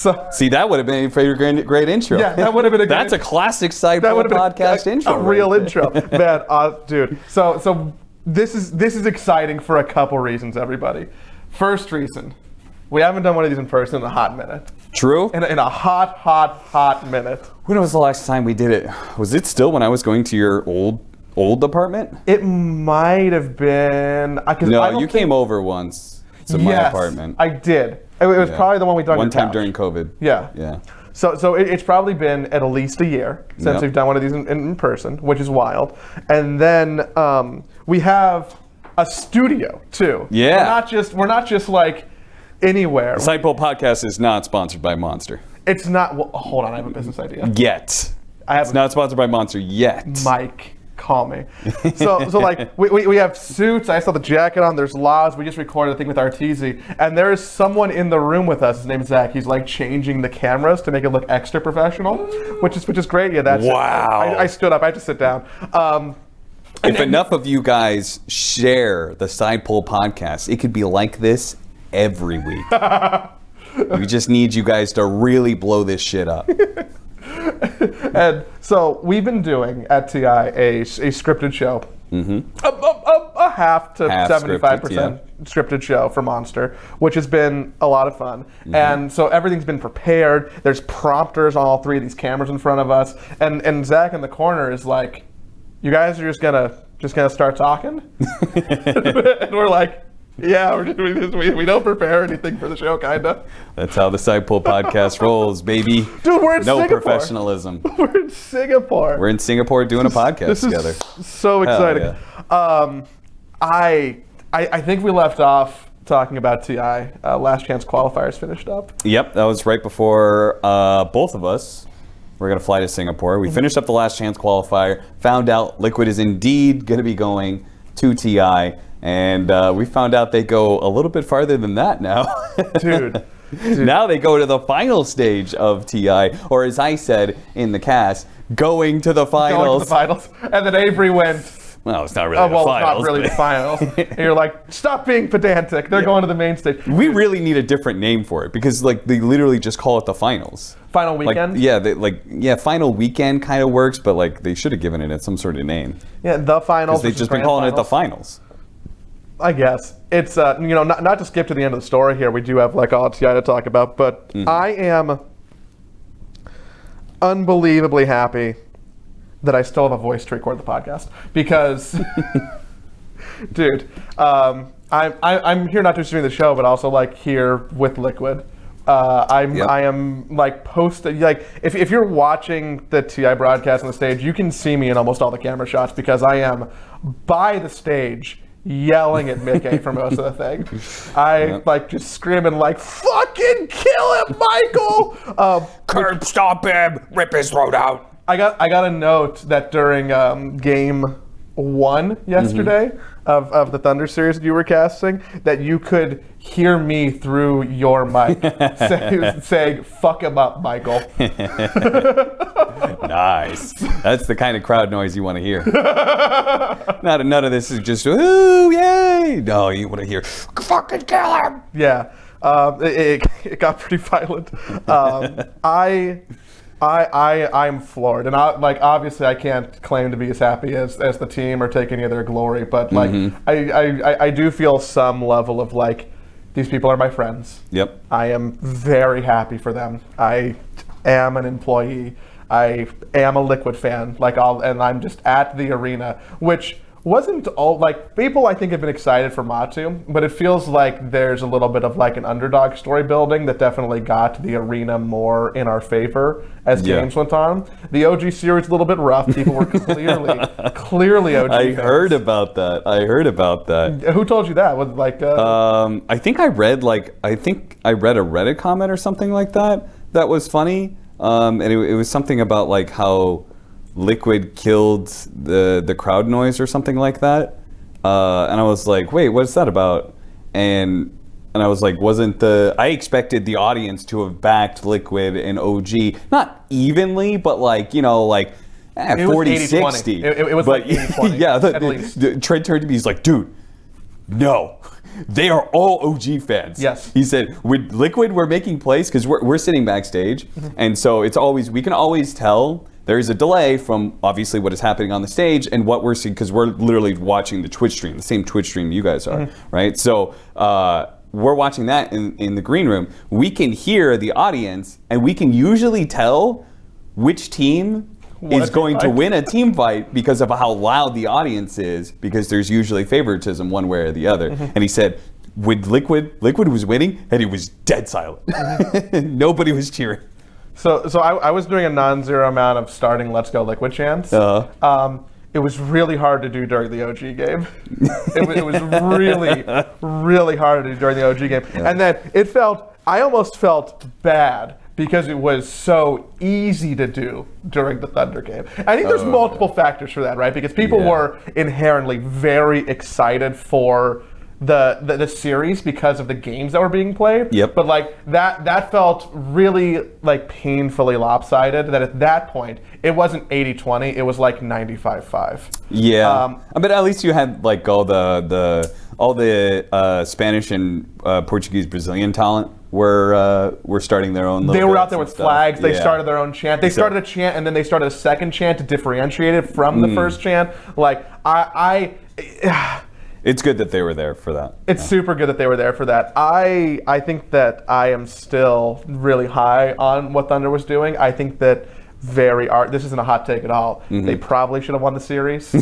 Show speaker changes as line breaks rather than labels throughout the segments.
So
see, that would have been a favorite great intro.
Yeah, that would have been a
That's a classic Cyber podcast intro.
A real intro, man, dude. So this is exciting for a couple reasons, everybody. First reason, we haven't done one of these in person in a hot minute.
True.
In a hot minute.
When was the last time we did it? Was it still when I was going to your old apartment?
It might have been.
No, you came over once to my apartment.
I did. It was probably the one we done
one time
couch.
during COVID.
Yeah. So it's probably been at least a year since we've done one of these in person, which is wild. And then we have a studio too.
Yeah.
We're not just like anywhere.
The Sidepole podcast is not sponsored by Monster.
It's not. Well, hold on, I have a business idea.
Yet. It's not sponsored by Monster yet.
Mike, call me. So like we have suits. I saw the jacket on. There's laws. We just recorded a thing with Arteezy, and there is someone in the room with us. His name's Zach. He's like changing the cameras to make it look extra professional, which is great. Yeah, that's
wow.
I stood up. I had to sit down.
If enough of you guys share the Sidepole podcast, it could be like this every week. We just need you guys to really blow this shit up.
And so we've been doing at TI a scripted show. Mm-hmm. A half to 75% scripted show for Monster, which has been a lot of fun. Mm-hmm. And so everything's been prepared. There's prompters on all three of these cameras in front of us. And Zach in the corner is like, you guys are just gonna start talking? And we're like, yeah, we don't prepare anything for the show, kinda.
That's how the Sidepole podcast rolls, baby.
Dude, we're in Singapore.
No professionalism.
We're in Singapore.
We're in Singapore doing a podcast together.
This is so exciting.
Yeah.
I think we left off talking about TI. Last Chance qualifiers finished up.
Yep, that was right before both of us were going to fly to Singapore. We finished up the Last Chance qualifier, found out Liquid is indeed going to be going to TI. And we found out they go a little bit farther than that now. Dude. Now they go to the final stage of TI, or as I said in the cast, going to the finals.
And then Avery went,
well, it's not really the finals.
Well, not really the finals. And you're like, stop being pedantic. They're going to the main stage.
We really need a different name for it because like they literally just call it the finals.
Final weekend?
Final weekend kind of works, but like they should have given it some sort of name.
Yeah, the finals.
Because they've just been calling it the finals.
I guess it's not to skip to the end of the story here. We do have like all TI to talk about, but I am unbelievably happy that I still have a voice to record the podcast because, dude, I'm here not just doing the show, but also like here with Liquid. I am like posted like if you're watching the TI broadcast on the stage, you can see me in almost all the camera shots because I am by the stage yelling at Mickey for most of the thing. Like just screaming like, fucking kill him, Michael!
Curb stop him, rip his throat out.
I got a note that during game 1 yesterday of the Thunder series that you were casting, that you could hear me through your mic saying, fuck him up, Michael.
Nice. That's the kind of crowd noise you want to hear. None of this is just, ooh, yay. No, you want to hear, fucking kill him.
Yeah. It got pretty violent. I'm floored, and obviously I can't claim to be as happy as the team or take any of their glory, but like I do feel some level of like these people are my friends.
Yep.
I am very happy for them. I am an employee. I am a Liquid fan. And I'm just at the arena, which wasn't all like people I think have been excited for Matu, but it feels like there's a little bit of like an underdog story building that definitely got the arena more in our favor as games went on. The OG series a little bit rough. People were clearly OG
I
fans.
heard about that.
Who told you that? Was like
I think I read a Reddit comment or something like that was funny. And it was something about like how Liquid killed the crowd noise or something like that, and I was like, wait, what's that about? And I was like, I expected the audience to have backed Liquid and OG, not evenly, but like 40-60.
It was like 80-20,
yeah,
at least.
Trent turned to me, he's like, dude, no, they are all OG fans.
Yes.
He said, with Liquid, we're making plays because we're sitting backstage. And so we can always tell there is a delay from obviously what is happening on the stage and what we're seeing, because we're literally watching the Twitch stream, the same Twitch stream you guys are, right? So we're watching that in the green room. We can hear the audience, and we can usually tell which team is going to win a team fight because of how loud the audience is, because there's usually favoritism one way or the other. And he said, with Liquid was winning, and he was dead silent. Nobody was cheering.
So I was doing a non-zero amount of starting Let's Go Liquid chants. It was really hard to do during the OG game. It was really, really hard to do during the OG game. And then I almost felt bad because it was so easy to do during the Thunder game. I think there's multiple factors for that, right? Because people were inherently very excited for the series because of the games that were being played.
Yep.
But like that felt really like painfully lopsided, that at that point it wasn't 80-20, it was like 95-5.
Yeah. But at least you had like all the Spanish and Portuguese, Brazilian talent were starting their own.
They were out there with flags. They started their own chant. They started a chant, and then they started a second chant to differentiate it from the first chant. Like
it's good that they were there for that.
It's super good that they were there for that. I think that I am still really high on what Thunder was doing. I think that this isn't a hot take at all. They probably should have won the series.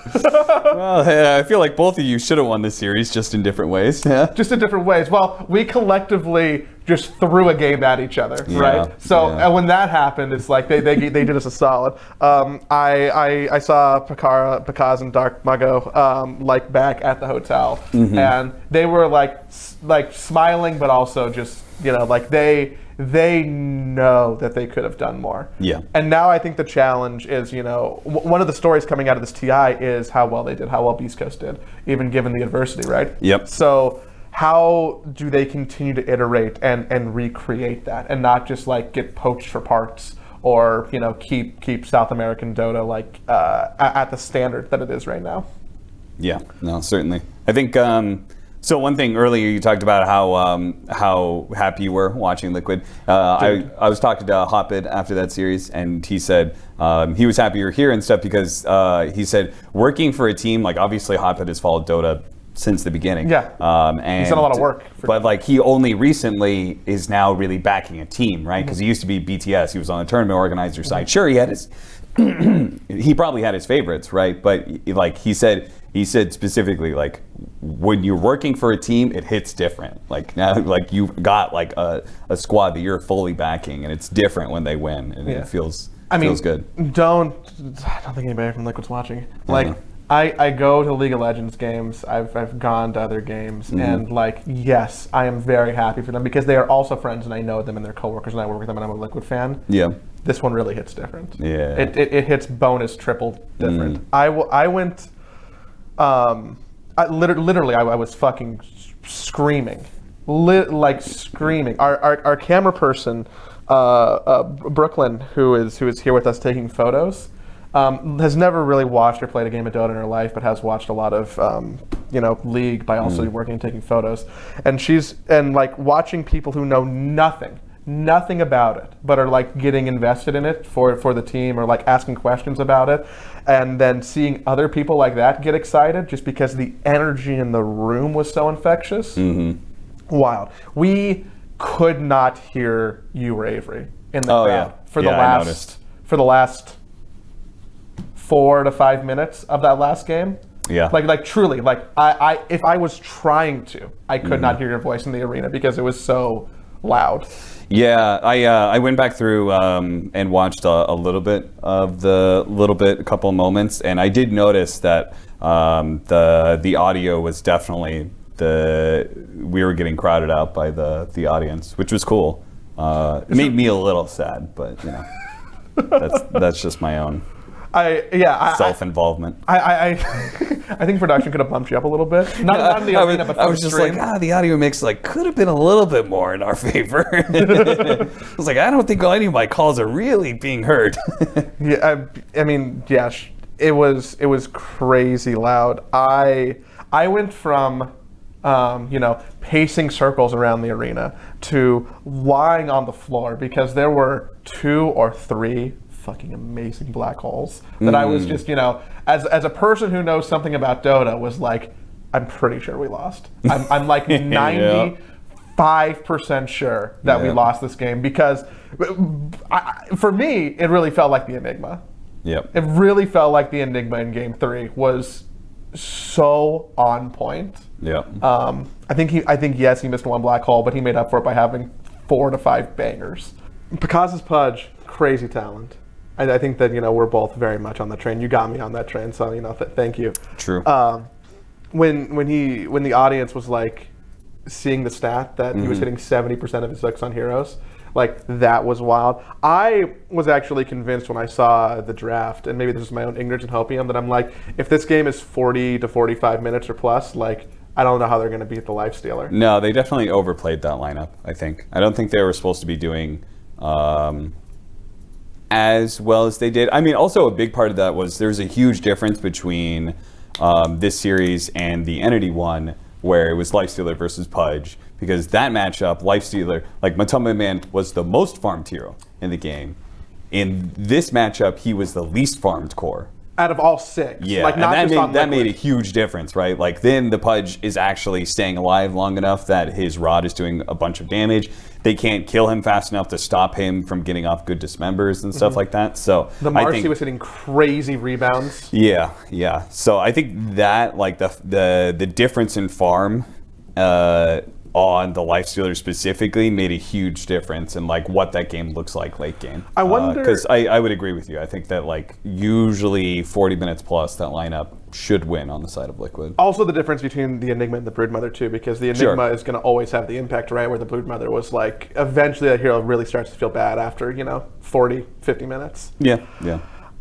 Well, I feel like both of you should have won the series, just in different ways. Yeah.
Just in different ways. Well, we collectively just threw a game at each other, right? So when that happened, it's like they did us a solid. I saw Pakaz and Dark Muggo like back at the hotel, and they were like smiling, but also just like they know that they could have done more. Yeah. And now I think the challenge is, one of the stories coming out of this TI is how well they did, how well Beastcoast did, even given the adversity, right? Yep. So how do they continue to iterate and recreate that, and not just like get poached for parts, or keep South American Dota like at the standard that it is right now? Yeah.
No, certainly. I think. So one thing earlier, you talked about how happy you were watching Liquid. I was talking to Hotbit after that series, and he said he was happy you're here and stuff because he said working for a team, like obviously Hotbit has followed Dota since the beginning. Yeah. And he's done a lot of work. But like he only recently is now really backing a team, right? Because he used to be BTS. He was on the tournament organizer side. Sure, he had his he probably had his favorites, right? But like he said specifically, like when you're working for a team, it hits different. Like now, like you've got like a squad that you're fully backing, and it's different when they win, and it feels good. I don't think anybody from Liquid's watching. Like I go to League of Legends games. I've gone to other games, and like yes, I am very happy for them because they are also friends, and I know them and they're coworkers, and I work with them, and I'm a Liquid fan. Yeah. This one really hits different. Yeah. It hits bonus triple different. I went. I was fucking screaming, screaming. Our camera person, Brooklyn, who is here with us taking photos, has never really watched or played a game of Dota in her life, but has watched a lot of League by also working and taking photos, and like watching people who know nothing about it, but are like getting invested in it for the team, or like asking questions about it, and then seeing other people like that get excited just because the energy in the room was so infectious. Wild. We could not hear you or Avery in the crowd for the last 4 to 5 minutes of that last game. Yeah. Like truly, like I if I was trying to, I could not hear your voice in the arena because it was so loud. Yeah, I went back through and watched a little bit of a couple of moments, and I did notice that the audio was definitely we were getting crowded out by the audience, which was cool. It made me a little sad, but that's just my own. Self-involvement. I think production could have bumped you up a little bit. Not in the arena, but I was just like, the audio mix could have been a little bit more in our favor. I was like, I don't think any of my calls are really being heard. I mean, yeah, it was crazy loud.
I went from pacing circles around the arena to lying on the floor because there were 2 or 3 fucking amazing black holes that I was just, as a person who knows something about Dota, was like, I'm pretty sure we lost. I'm like 95% sure that we lost this game because for me, it really felt like the Enigma.
Yep.
It really felt like the Enigma in Game 3 was so on point.
Yeah.
I think yes, he missed 1 black hole, but he made up for it by having 4 to 5 bangers. Picasso's Pudge, crazy talent. I think that we're both very much on the train. You got me on that train, so thank you.
True.
When the audience was like seeing the stat that he was hitting 70% of his hooks on heroes, like that was wild. I was actually convinced when I saw the draft, and maybe this is my own ignorance and hopium, that I'm like, if this game is 40 to 45 minutes or plus, like I don't know how they're going to beat the Lifestealer.
No, they definitely overplayed that lineup, I think. I don't think they were supposed to be doing as well as they did. I mean, also a big part of that was there's a huge difference between this series and the Entity one, where it was Lifestealer versus Pudge, because that matchup, Lifestealer, like Matamba Man was the most farmed hero in the game. In this matchup, he was the least farmed core.
Out of all 6.
Yeah,
like, not
and that made a huge difference, right? Like then the Pudge is actually staying alive long enough that his rod is doing a bunch of damage. They can't kill him fast enough to stop him from getting off good dismembers and stuff like that. So
the Marcy was hitting crazy rebounds.
Yeah. So I think that like the difference in farm on the Lifestealer specifically made a huge difference in like what that game looks like late game.
I wonder,
because I would agree with you. I think that like usually 40 minutes plus that lineup should win on the side of Liquid.
Also the difference between the Enigma and the Broodmother too, because the Enigma is going to always have the impact, right? Where the Broodmother was like, eventually that hero really starts to feel bad after 40, 50 minutes.
Yeah.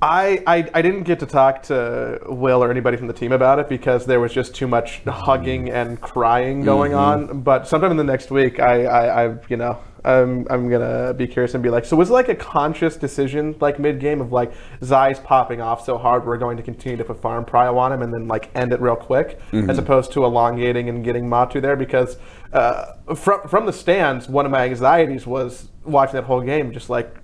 I didn't get to talk to Will or anybody from the team about it because there was just too much hugging and crying going on. But sometime in the next week, I'm gonna be curious and be like, so was it like a conscious decision, like mid game, of like Zai's popping off so hard, we're going to continue to put farm prio on him and then like end it real quick, as opposed to elongating and getting Matu there? Because from the stands, one of my anxieties was watching that whole game, just like,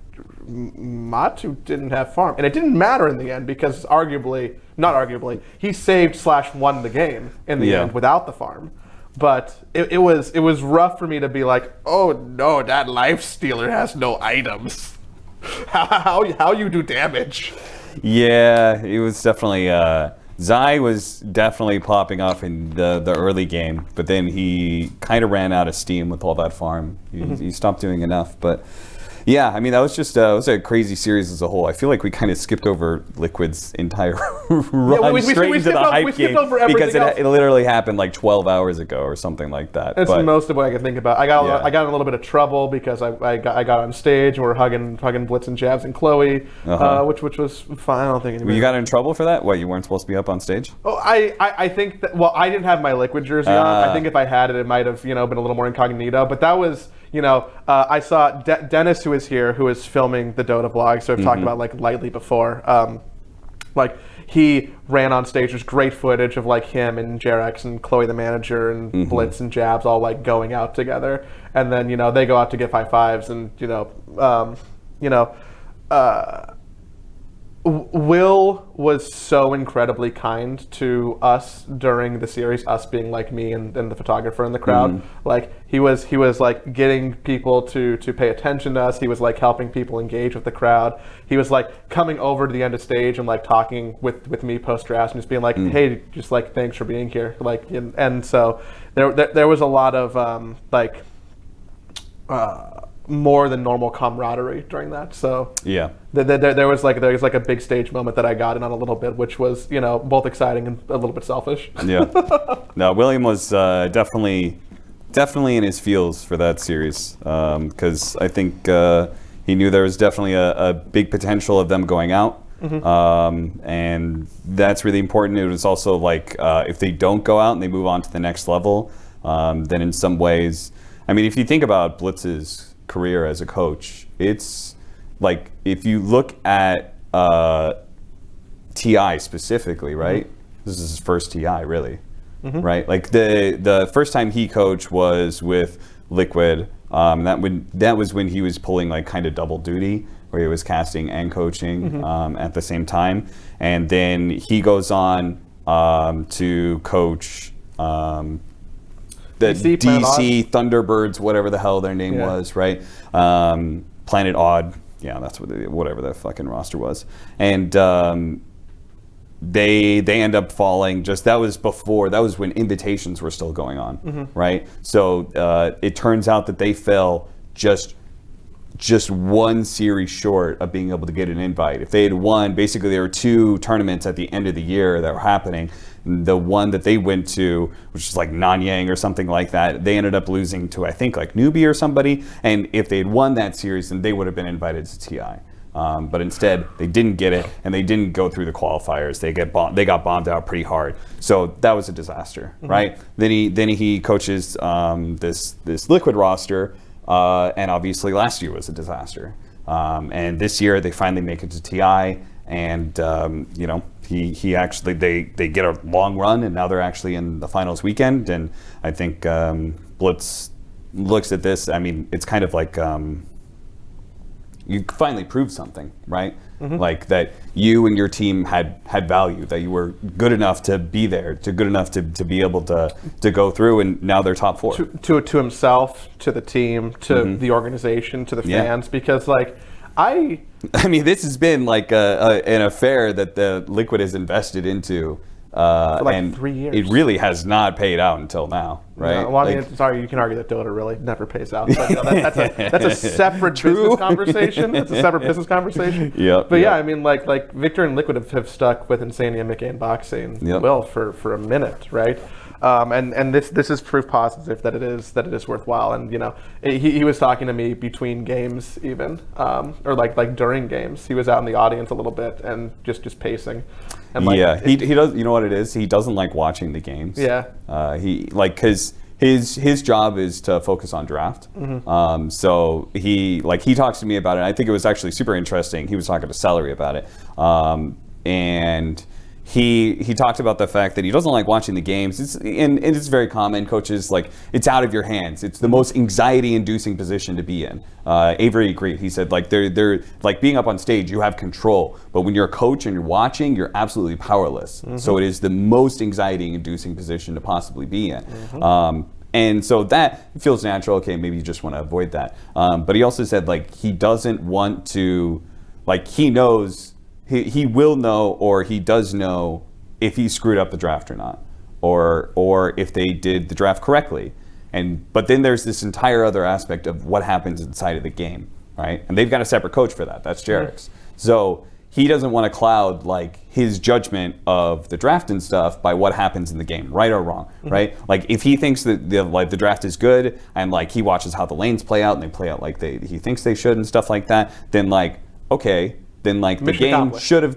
Matu didn't have farm, and it didn't matter in the end because not arguably, he saved/won the game in the end without the farm. But it was rough for me to be like, oh no, that Lifestealer has no items. How you do damage?
Yeah, it was definitely Zai was definitely popping off in the early game, but then he kind of ran out of steam with all that farm. He stopped doing enough, but. Yeah, I mean, that was just it was a crazy series as a whole. I feel like we kind of skipped over Liquid's entire run straight into the hype game because it literally happened like 12 hours ago or something like that.
That's most of what I can think about. I got in a little bit of trouble because I got on stage and we're hugging Blitz and Jabs and Chloe, which was fine. I don't think anybody.
You got in trouble for that? What, you weren't supposed to be up on stage?
Oh, I think that, well, I didn't have my Liquid jersey on. I think if I had it, it might have been a little more incognito. But that was. I saw Dennis, who is here, who is filming the Dota vlog, so I've talked about like lightly before. Like he ran on stage. There's great footage of like him and Jarex and Chloe the manager and Blitz and Jabs all like going out together, and then they go out to get high fives, and Will was so incredibly kind to us during the series, us being like me and the photographer in the crowd. Like he was like getting people to pay attention to us. He was like helping people engage with the crowd. He was like coming over to the end of stage and like talking with me post draft and just being like, hey, just like thanks for being here. Like and so there was a lot of more than normal camaraderie during that. So
yeah,
there was like a big stage moment that I got in on a little bit, which was both exciting and a little bit selfish.
Yeah, no, William was definitely in his feels for that series because I think he knew there was definitely a big potential of them going out. And that's really important. It was also like if they don't go out and they move on to the next level, then in some ways, I mean, if you think about Blitz's career as a coach, it's like if you look at TI specifically, right? This is his first TI, really. right? Like the first time he coached was with Liquid. That was when he was pulling like kind of double duty, where he was casting and coaching at the same time. And then he goes on to coach the DC Thunderbirds, whatever the hell their name was, right? Planet Odd, yeah, that's whatever their fucking roster was. And they end up falling. That was when invitations were still going on, right? So it turns out that they fell just one series short of being able to get an invite. If they had won, basically there were 2 tournaments at the end of the year that were happening. The one that they went to, which is like Nanyang or something like that, they ended up losing to, I think, like Newbie or somebody. And if they had won that series, then they would have been invited to TI. But instead, they didn't get it, and they didn't go through the qualifiers. They got bombed out pretty hard. So that was a disaster, right? Then he coaches this Liquid roster, and obviously last year was a disaster. And this year they finally make it to TI, and he actually they get a long run, and now they're actually in the finals weekend. And I think Blitz looks at this. I mean, it's kind of like you finally proved something, right? Like that you and your team had value, that you were good enough to be there, good enough to be able to go through, and now they're top 4.
To himself, to the team, to the organization, to the fans, because like I mean,
this has been like an affair that the Liquid has invested into
for like
and
3 years.
It really has not paid out until now, right?
No, well, I mean, sorry, you can argue that DOTA really never pays out. But, that's a separate business conversation. That's a separate business conversation. But yeah, I mean, like Victor and Liquid have stuck with Insania, Mickey, and Boxing well for a minute, right? And this is proof positive that it is worthwhile. And he was talking to me between games even, or like during games. He was out in the audience a little bit and just pacing. And
he does. You know what it is? He doesn't like watching the games. Because his job is to focus on draft. So he talks to me about it. And I think it was actually super interesting. He was talking to Celery about it, and he talked about the fact that he doesn't like watching the games. It's very common. Coaches, like, it's out of your hands. It's the most anxiety-inducing position to be in. Avery agreed. He said, like, they're like being up on stage, you have control. But when you're a coach and you're watching, you're absolutely powerless. So it is the most anxiety-inducing position to possibly be in. And so that feels natural. Okay, maybe you just want to avoid that. But he also said, like, he doesn't want to, like, he knows, he will know, or he does know if he screwed up the draft or not, or if they did the draft correctly. But then there's this entire other aspect of what happens inside of the game, right? And they've got a separate coach for that. That's Jarek's. So he doesn't want to cloud like his judgment of the draft and stuff by what happens in the game, right or wrong, right? Like if he thinks that the draft is good, and like he watches how the lanes play out and they play out like he thinks they should and stuff like that, then like, okay, then like the game should have,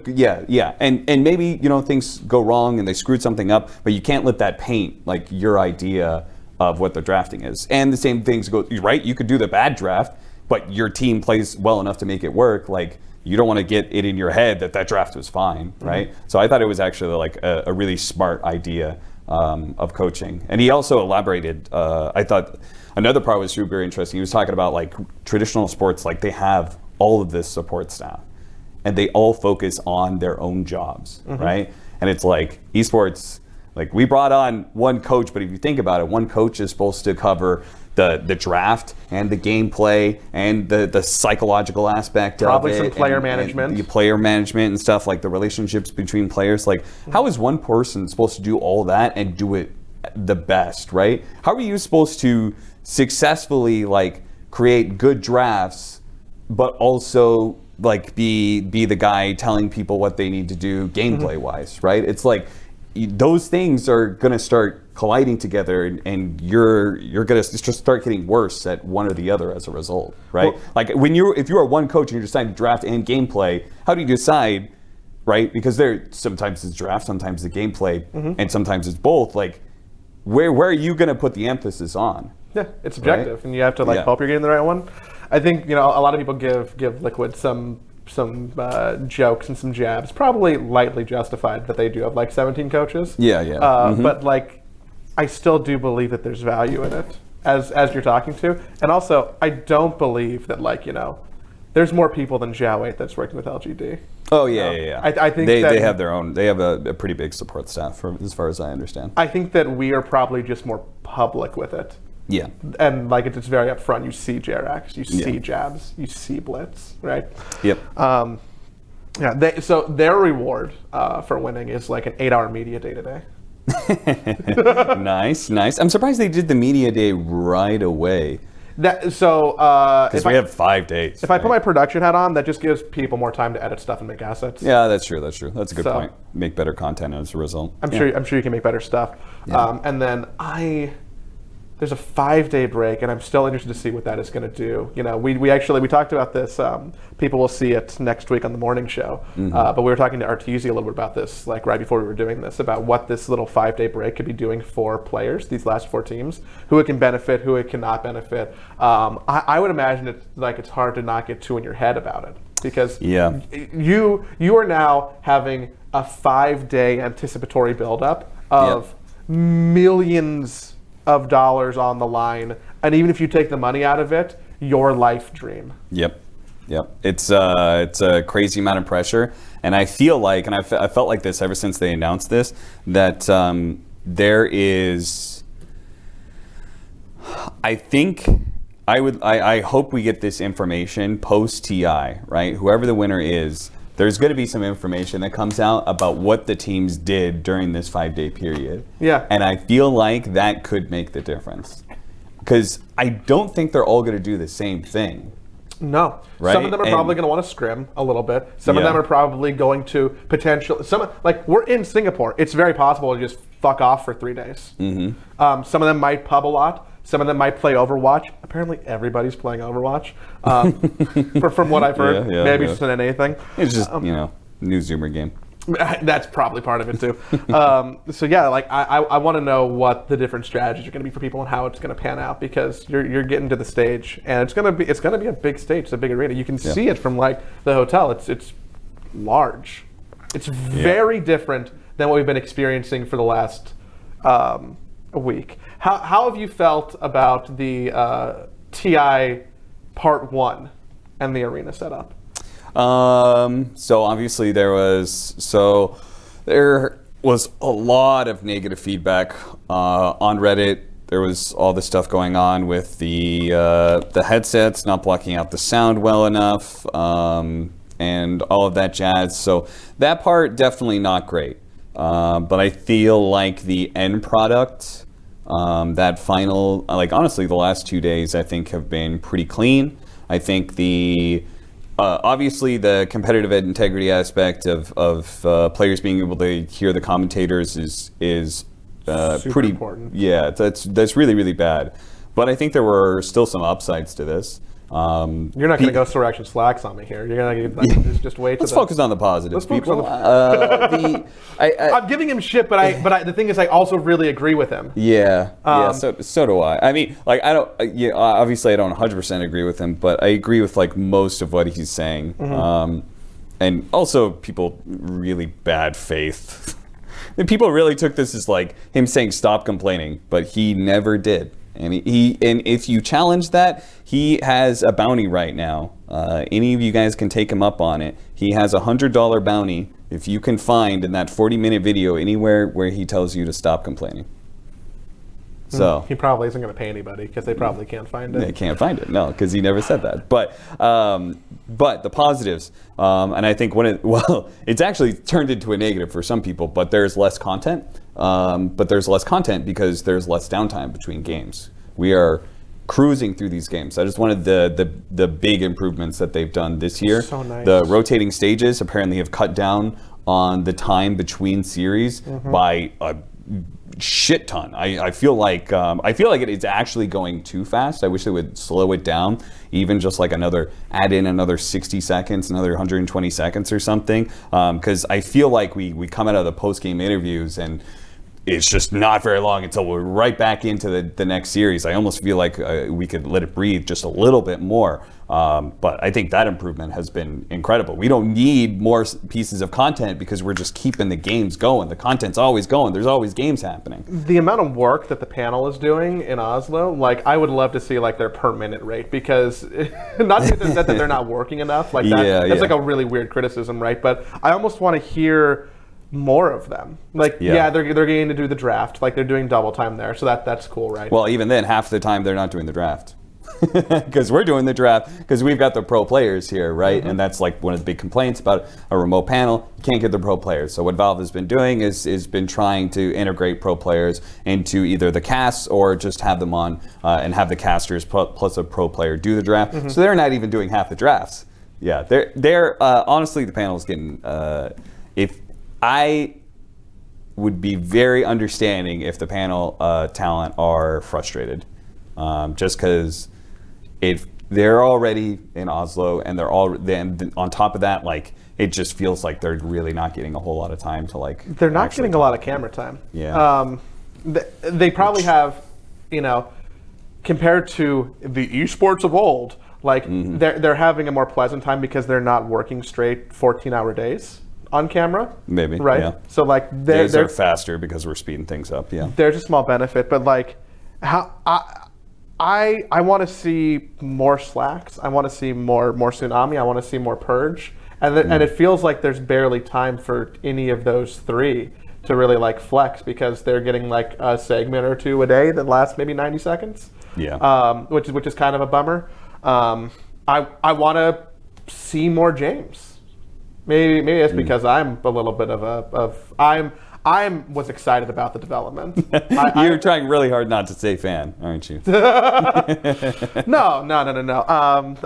and maybe things go wrong and they screwed something up, but you can't let that paint like your idea of what the drafting is. And the same things go, right? You could do the bad draft, but your team plays well enough to make it work. Like you don't want to get it in your head that draft was fine, right? So I thought it was actually like a really smart idea of coaching. And he also elaborated, I thought another part was super interesting. He was talking about like traditional sports, like they have all of this support staff, and they all focus on their own jobs, right? And it's like esports, like we brought on one coach, but if you think about it, one coach is supposed to cover the draft and the gameplay and the psychological aspect
probably
of it.
Some player management.
And the player management and stuff, like the relationships between players. Like how is one person supposed to do all that and do it the best, right? How are you supposed to successfully like create good drafts, but also like be the guy telling people what they need to do gameplay wise, right? It's like those things are gonna start colliding together, and you're gonna just start getting worse at one or the other as a result, right? Well, like if you are one coach and you're deciding to draft and gameplay, how do you decide, right? Because sometimes it's draft, sometimes the gameplay, and sometimes it's both. Like where are you gonna put the emphasis on?
Yeah, it's objective, right? And you have to hope you're getting the right one. I think a lot of people give Liquid some jokes and some jabs, probably lightly justified, that they do have like 17 coaches.
Yeah.
But like I still do believe that there's value in it, as you're talking to. And also, I don't believe that, like, there's more people than Zhao 8 that's working with LGD.
Oh, yeah.
I think
they have their own, they have a pretty big support staff, as far as I understand.
I think that we are probably just more public with it.
Yeah.
And, like, it's very upfront. You see Jerax, you see Jabs, you see Blitz, right?
Yep.
So their reward for winning is like an 8-hour media day today.
Nice. I'm surprised they did the media day right away.
Because
we have 5 days.
If I put my production hat on, that just gives people more time to edit stuff and make assets.
Yeah, that's true. That's a good point. Make better content as a result.
I'm sure you can make better stuff. Yeah. And then there's a 5-day break, and I'm still interested to see what that is going to do. We talked about this. People will see it next week on the morning show. But we were talking to Arteezy a little bit about this, like right before we were doing this, about what this little 5-day break could be doing for players, these last 4 teams, who it can benefit, who it cannot benefit. I would imagine it's hard to not get too in your head about it, because you are now having a 5-day anticipatory buildup of millions of dollars on the line, and even if you take the money out of it, your life dream. Yep.
It's a crazy amount of pressure, and I feel like, and I felt like this ever since they announced this, that there is. I hope we get this information post TI, right? Whoever the winner is, there's going to be some information that comes out about what the teams did during this 5-day period.
Yeah.
And I feel like that could make the difference. Because I don't think they're all going to do the same thing.
No.
Right?
Some of them are probably going to want to scrim a little bit. Some of them are probably going to we're in Singapore. It's very possible to just fuck off for 3 days. Mm-hmm. Some of them might pub a lot. Some of them might play Overwatch. Apparently, everybody's playing Overwatch. From what I've heard, maybe just an NA thing.
It's just new Zoomer game.
That's probably part of it too. I want to know what the different strategies are going to be for people and how it's going to pan out, because you're getting to the stage, and it's going to be a big stage, it's a big arena. You can see it from like the hotel. It's large. It's very different than what we've been experiencing for the last week. How have you felt about the TI Part 1 and the arena setup?
So obviously there was a lot of negative feedback on Reddit. There was all this stuff going on with the headsets not blocking out the sound well enough, and all of that jazz. So that part definitely not great. But I feel like the end product, that final, honestly, the last 2 days I think have been pretty clean. I think obviously the competitive integrity aspect of players being able to hear the commentators is pretty
important.
Yeah, that's really, really bad. But I think there were still some upsides to this.
You're not going to go Surrection Slacks on me here. You're going to just wait.
Let's focus on the positives, people.
I'm giving him shit, but the thing is, I also really agree with him.
Yeah, so do I. I mean, I don't. Obviously, I don't 100% agree with him, but I agree with most of what he's saying. Mm-hmm. And also, people really bad faith. And people really took this as him saying stop complaining, but he never did. And and if you challenge that, he has a bounty right now. Any of you guys can take him up on it. He has a $100 bounty if you can find in that 40-minute video anywhere where he tells you to stop complaining. So
he probably isn't going to pay anybody, because they probably can't find it.
They can't find it, no, because he never said that. But the positives, and I think it's actually turned into a negative for some people. But there's less content. But there's less content because there's less downtime between games. We are cruising through these games. I just wanted the big improvements that they've done this year.
So nice.
The rotating stages apparently have cut down on the time between series by a shit ton. I feel like it is actually going too fast. I wish they would slow it down, even just add in another 60 seconds, another 120 seconds or something. Because I feel like we come out of the post-game interviews and it's just not very long until we're right back into the next series. I almost feel like we could let it breathe just a little bit more. But I think that improvement has been incredible. We don't need more pieces of content because we're just keeping the games going. The content's always going. There's always games happening.
The amount of work that the panel is doing in Oslo, like I would love to see like their per minute rate, because not that they're not working enough. Like that's like a really weird criticism, right? But I almost want to hear more of them. Like they're getting to do the draft. Like they're doing double time there, so that's cool, right?
Well, even then, half the time they're not doing the draft. Because we're doing the draft because we've got the pro players here, right? And that's like one of the big complaints about a remote panel. You can't get the pro players. So what Valve has been doing is been trying to integrate pro players into either the casts or just have them on and have the casters plus a pro player do the draft. So they're not even doing half the drafts. Yeah, they're honestly, the panel's getting. If I would be very understanding if the panel talent are frustrated, just because. If they're already in Oslo and then on top of that, like it just feels like they're really not getting a whole lot of time to like.
They're not getting a lot of camera time.
Yeah.
They probably have, compared to the esports of old, like they're having a more pleasant time because they're not working straight 14-hour days on camera.
Maybe.
Right.
Yeah.
So like
they're faster because we're speeding things up. Yeah.
There's a small benefit, but like how. I want to see more Slacks. I want to see more Tsunami. I want to see more Purge. And it feels like there's barely time for any of those three to really like flex, because they're getting like a segment or two a day that lasts maybe 90 seconds.
Yeah.
Which is kind of a bummer. I want to see more James. Maybe it's because I'm a little bit of I was excited about the development.
You're trying really hard not to say fan, aren't you?
No.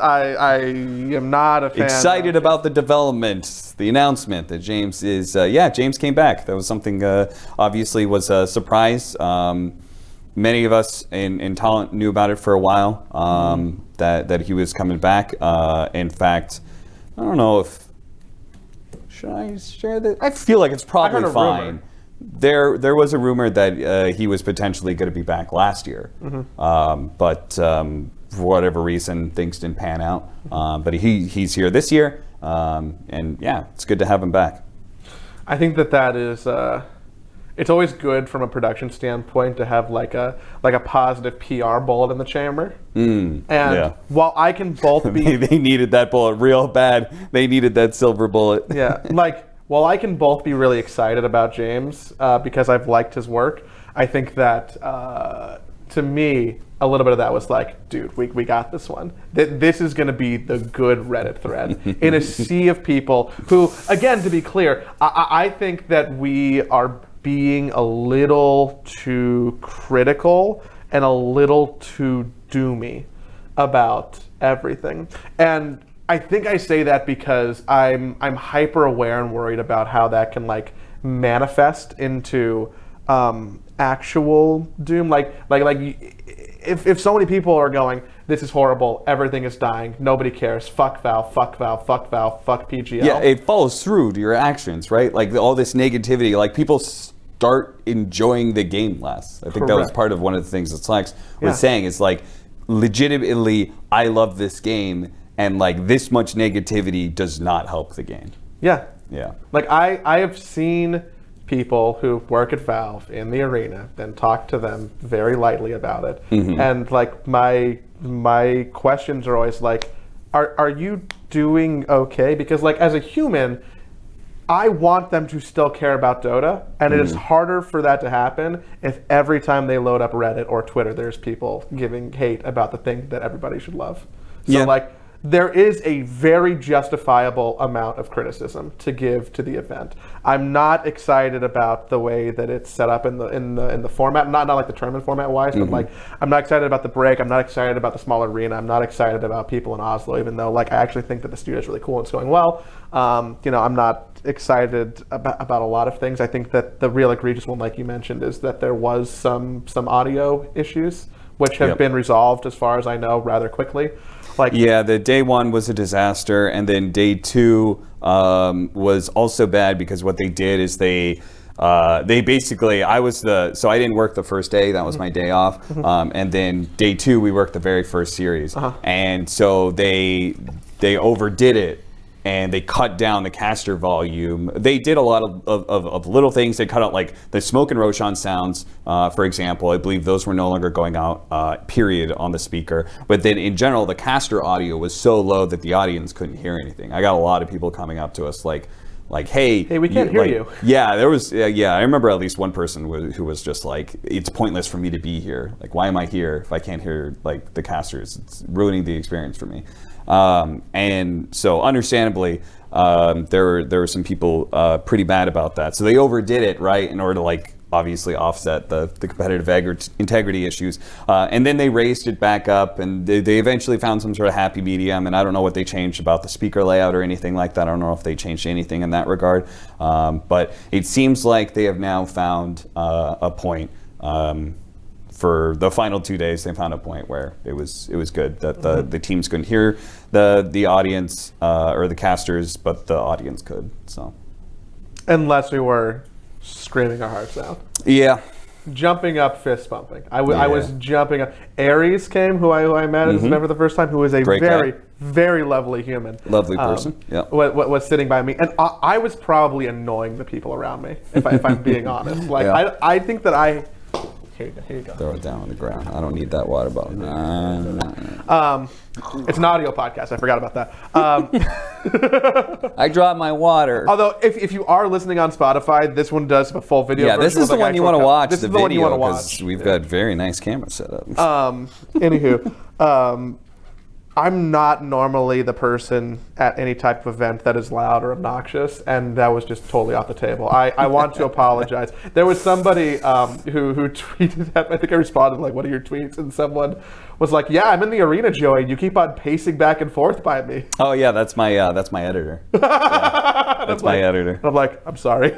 I am not a fan.
Excited about the development, the announcement that James is. James came back. That was something obviously was a surprise. Many of us in talent knew about it for a while. That he was coming back. In fact, I don't know if. Should I share that? I feel like it's probably fine. There was a rumor that he was potentially going to be back last year, but for whatever reason, things didn't pan out. But he's here this year, and yeah, it's good to have him back.
I think that is. It's always good from a production standpoint to have like a positive PR bullet in the chamber. While I can both be...
they needed that bullet real bad. They needed that silver bullet.
While I can both be really excited about James because I've liked his work, I think that to me, a little bit of that was like, dude, we got this one. This is going to be the good Reddit thread in a sea of people who, again, to be clear, I think that we are being a little too critical and a little too doomy about everything. And I think I say that because I'm hyper aware and worried about how that can like manifest into actual doom. Like if so many people are going, this is horrible, everything is dying, nobody cares, fuck Valve, fuck Valve, fuck Valve, fuck PGL.
Yeah, it follows through to your actions, right? Like all this negativity, like people start enjoying the game less. I think that was part of one of the things that Slacks was saying, is like, legitimately, I love this game, and like this much negativity does not help the game. Yeah.
Like I have seen people who work at Valve in the arena and talk to them very lightly about it. And like my questions are always like, are you doing okay? Because like as a human, I want them to still care about Dota, and it is harder for that to happen if every time they load up Reddit or Twitter, there's people giving hate about the thing that everybody should love. So like, there is a very justifiable amount of criticism to give to the event. I'm not excited about the way that it's set up in the format, not like the tournament format wise, but like I'm not excited about the break. I'm not excited about the small arena. I'm not excited about people in Oslo, even though like I actually think that the studio is really cool and it's going well. I'm not excited about a lot of things. I think that the real egregious one, like you mentioned, is that there was some audio issues, which have been resolved, as far as I know, rather quickly.
The day one was a disaster, and then day two was also bad because what they did is they they basically, so I didn't work the first day, that was my day off, and then day 2 we worked the very first series, and so they overdid it. And they cut down the caster volume. They did a lot of little things. They cut out like the Smoke and Roshan sounds, for example. I believe those were no longer going out, period, on the speaker. But then in general, the caster audio was so low that the audience couldn't hear anything. I got a lot of people coming up to us like, hey,
we can't hear you.
Yeah, there was. I remember at least one person who was just like, it's pointless for me to be here. Like, why am I here if I can't hear like the casters? It's ruining the experience for me. And so understandably, there were some people pretty bad about that. So they overdid it, right, in order to like obviously offset the competitive integrity issues. And then they raised it back up, and they eventually found some sort of happy medium. And I don't know what they changed about the speaker layout or anything like that. I don't know if they changed anything in that regard. But it seems like they have now found a point. For the final 2 days, they found a point where it was good that the teams couldn't hear the audience or the casters, but the audience could. So,
unless we were screaming our hearts out, jumping up, fist pumping. I was jumping up. Aries came, who I met as a member the first time, who was a very lovely human, lovely
person.
Was sitting by me, and I was probably annoying the people around me, if I'm being honest. Like I think that Here you go.
Throw it down on the ground. I don't need that water bottle.
It's an audio podcast. I forgot about that.
I dropped my water.
Although, if you are listening on Spotify, this one does have a full video.
Yeah, this is the one you want to watch.
This is the one you want to watch.
We've got very nice camera set up.
Anywho, I'm not normally the person at any type of event that is loud or obnoxious, and that was just totally off the table. I want to apologize. There was somebody who tweeted that. I think I responded like, "What are your tweets?" And someone was like, "Yeah, I'm in the arena, Joey. You keep on pacing back and forth by me."
Oh yeah, that's my editor. That's my editor.
And I'm like, "I'm sorry."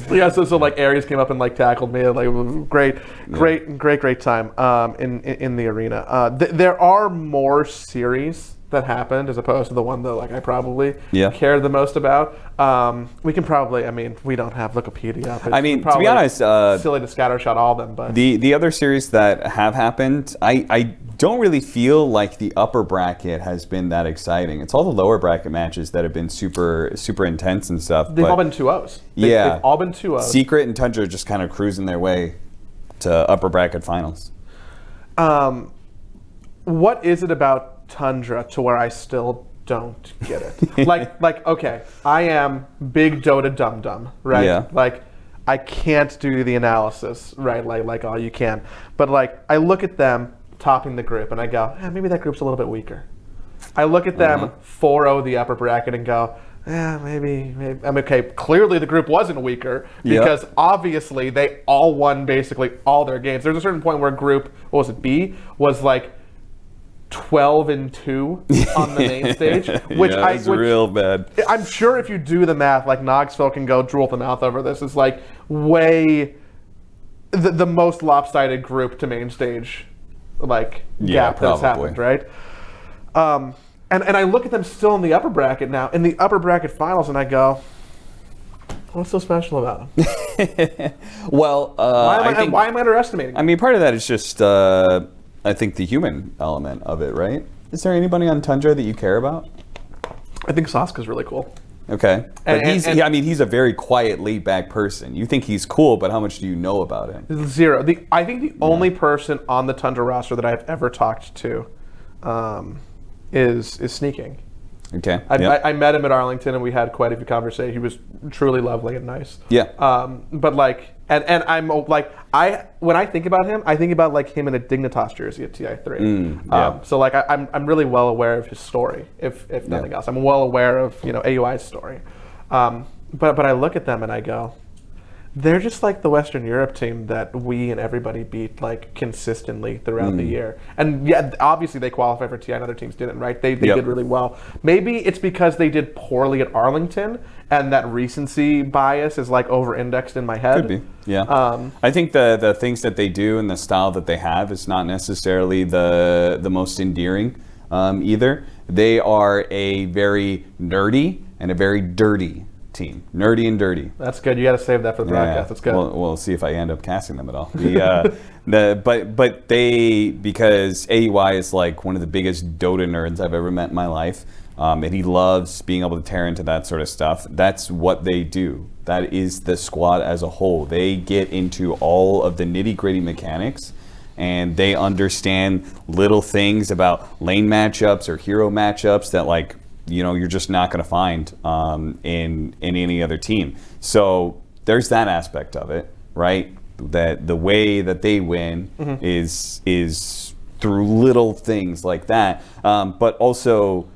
Yeah, so like Aries came up and like tackled me, like great time in the arena. There are more series that happened as opposed to the one that like I probably cared the most about. We can probably, we don't have Wikipedia.
To be honest,
silly to scattershot all of them, but
the other series that have happened, I don't really feel like the upper bracket has been that exciting. It's all the lower bracket matches that have been super intense and stuff.
They've all been 2-0s. They've all been 2-0s.
Secret and Tundra just kind of cruising their way to upper bracket finals.
What is it about Tundra to where I still don't get it? like okay, I am big Dota dum-dum, right?
Yeah.
Like, I can't do the analysis, right? Like all you can. But like, I look at them topping the group and I go, maybe that group's a little bit weaker. I look at them 4-0 the upper bracket and go, maybe. Okay, clearly the group wasn't weaker because obviously they all won basically all their games. There's a certain point where group, what was it, B, was like 12-2 on the main stage, which
which real bad.
I'm sure if you do the math, like Knoxville can go drool the mouth over this. It's like way the most lopsided group to main stage gap that's happened, right? And I look at them still in the upper bracket now, in the upper bracket finals, and I go, what's so special about them?
Well,
why am I underestimating them?
Part of that is just I think the human element of it, right? Is there anybody on Tundra that you care about?
I think Saska's really cool.
Okay. But he's a very quiet, laid-back person. You think he's cool, but how much do you know about him?
Zero. I think the only person on the Tundra roster that I've ever talked to is Sneaking.
Okay.
I met him at Arlington, and we had quite a few conversations. He was truly lovely and nice.
Yeah.
But like, and I'm like, when I think about him, I think about like him in a Dignitas jersey at TI3. So like, I'm really well aware of his story, if nothing else. I'm well aware of AUI's story. But I look at them and I go, they're just like the Western Europe team that we and everybody beat like consistently throughout the year. And yeah, obviously they qualified for TI and other teams didn't, right? They did really well. Maybe it's because they did poorly at Arlington and that recency bias is like over-indexed in my head.
Could be, yeah. I think the things that they do and the style that they have is not necessarily the most endearing either. They are a very nerdy and a very dirty team, nerdy and dirty.
That's good. You got to save that for the broadcast. That's good.
We'll see if I end up casting them at all. But they, because AUI is like one of the biggest Dota nerds I've ever met in my life, and he loves being able to tear into that sort of stuff. That's what they do. That is the squad as a whole. They get into all of the nitty-gritty mechanics, and they understand little things about lane matchups or hero matchups that, like, you know, you're just not going to find in any other team. So there's that aspect of it, right? That the way that they win is through little things like that, but also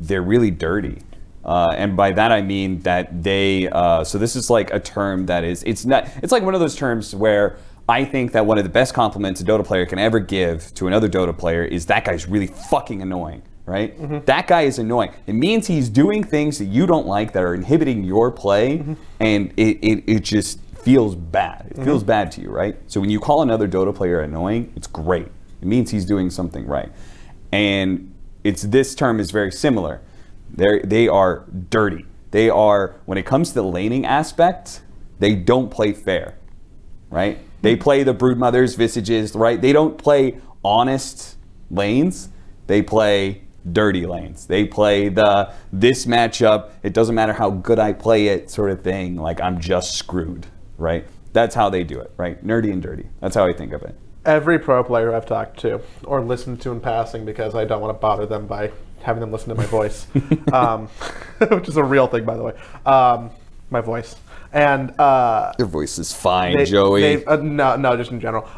they're really dirty. And by that I mean that they, so this is like a term that is, it's like one of those terms where I think that one of the best compliments a Dota player can ever give to another Dota player is that guy's really fucking annoying, right? That guy is annoying. It means he's doing things that you don't like that are inhibiting your play, and it just feels bad. It feels bad to you, right? So when you call another Dota player annoying, it's great. It means he's doing something right. And this term is very similar. They are dirty. They are, when it comes to the laning aspect, they don't play fair, right? They play the Broodmothers, Visages, right? They don't play honest lanes. They play dirty lanes. They play this matchup, it doesn't matter how good I play it sort of thing, like I'm just screwed, right? That's how they do it, right? Nerdy and dirty. That's how I think of it. Every
pro player I've talked to or listened to in passing, because I don't want to bother them by having them listen to my voice, which is a real thing, by the way, my voice. And
your voice is fine, Joey.
No, just in general.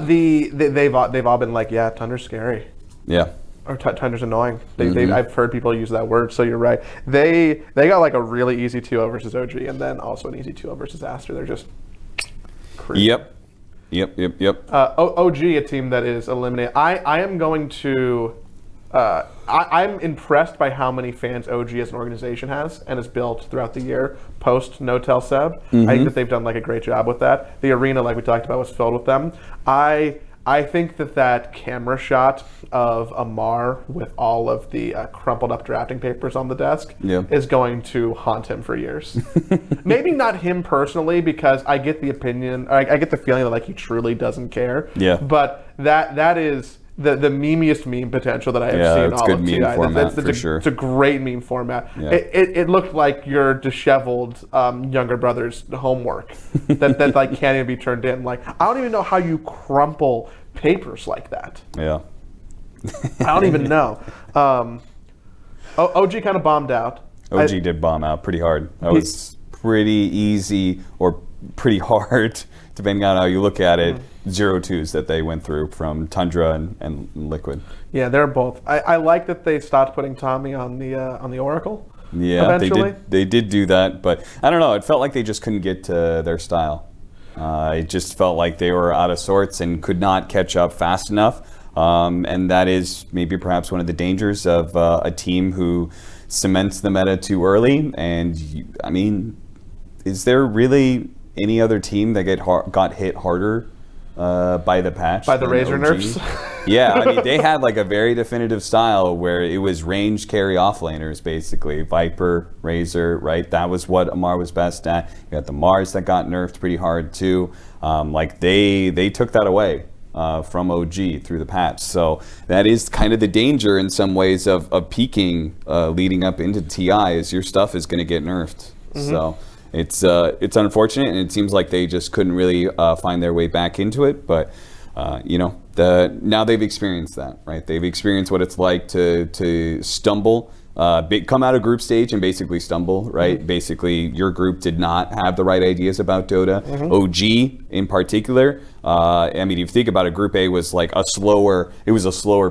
They've all been like, yeah, Tundra's scary.
Yeah.
Or Tundra's annoying. I've heard people use that word, so you're right. They got like a really easy 2-0 versus OG, and then also an easy 2-0 versus Aster. They're just crazy.
Yep.
OG, a team that is eliminated. I am going to. I'm impressed by how many fans OG as an organization has and has built throughout the year post No Tell Seb. I think that they've done like a great job with that. The arena, like we talked about, was filled with them. I think that camera shot of Amar with all of the crumpled up drafting papers on the desk is going to haunt him for years. Maybe not him personally, because I get the opinion, I get the feeling that like he truly doesn't care.
Yeah.
But that is the memeiest meme potential that I have seen.
It's all good of meme format for sure.
It's a great meme format. Yeah. It looked like your disheveled younger brother's homework that like can't even be turned in. Like, I don't even know how you crumple papers like that.
Yeah.
I don't even know. OG kind of bombed out.
OG did bomb out pretty hard. That was pretty easy or pretty hard, depending on how you look at it. 0-2s that they went through from Tundra and Liquid.
Yeah, they're both. I like that they stopped putting Tommy on the Oracle.
Yeah, they did do that, but I don't know. It felt like they just couldn't get to their style. It just felt like they were out of sorts and could not catch up fast enough. And that is maybe perhaps one of the dangers of a team who cements the meta too early. And I mean, is there really any other team that got hit harder by the patch?
By the Razor
OG?
nerfs?
Yeah, I mean, they had like a very definitive style where it was range carry offlaners, basically. Viper, Razor, right? That was what Amar was best at. You got the Mars that got nerfed pretty hard too. Like they took that away from OG through the patch. So that is kind of the danger in some ways of peaking leading up into TI, is your stuff is going to get nerfed. So it's unfortunate, and it seems like they just couldn't really find their way back into it. But you know, now they've experienced that, right? They've experienced what it's like to stumble, come out of group stage and basically stumble, right? Basically, your group did not have the right ideas about Dota. OG in particular, I mean, if you think about it, Group A was like a slower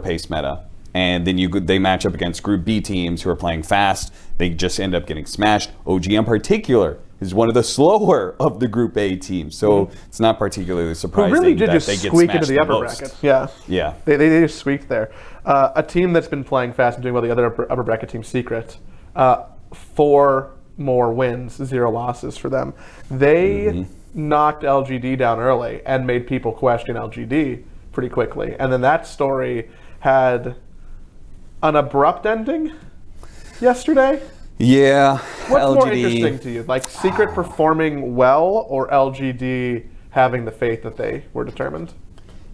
paced meta. And then they match up against Group B teams who are playing fast. They just end up getting smashed. OG in particular is one of the slower of the Group A teams, so it's not particularly surprising
really did
that
just
they get
squeak
smashed
into the upper
most.
bracket. Yeah. They just squeaked there. A team that's been playing fast and doing well, the other upper bracket team, Secret, 4 more wins, 0 losses for them. They knocked LGD down early and made people question LGD pretty quickly, and then that story had an abrupt ending yesterday.
Yeah.
What's
LGD.
more interesting to you, like Secret performing well or LGD having the faith that they were determined?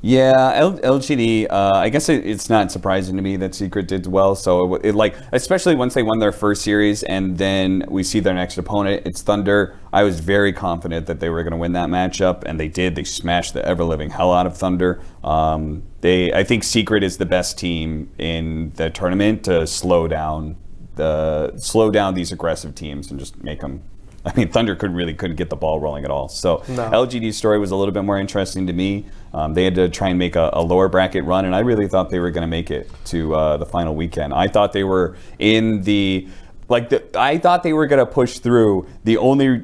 Yeah, LGD. I guess it's not surprising to me that Secret did well. So it like, especially once they won their first series, and then we see their next opponent, it's Thunder. I was very confident that they were going to win that matchup, and they did. They smashed the ever living hell out of Thunder. I think Secret is the best team in the tournament to slow down these aggressive teams and just make them. I mean, Thunder couldn't get the ball rolling at all. So
No.
LGD's story was a little bit more interesting to me. They had to try and make a lower bracket run, and I really thought they were going to make it to the final weekend. I thought they were I thought they were going to push through. The only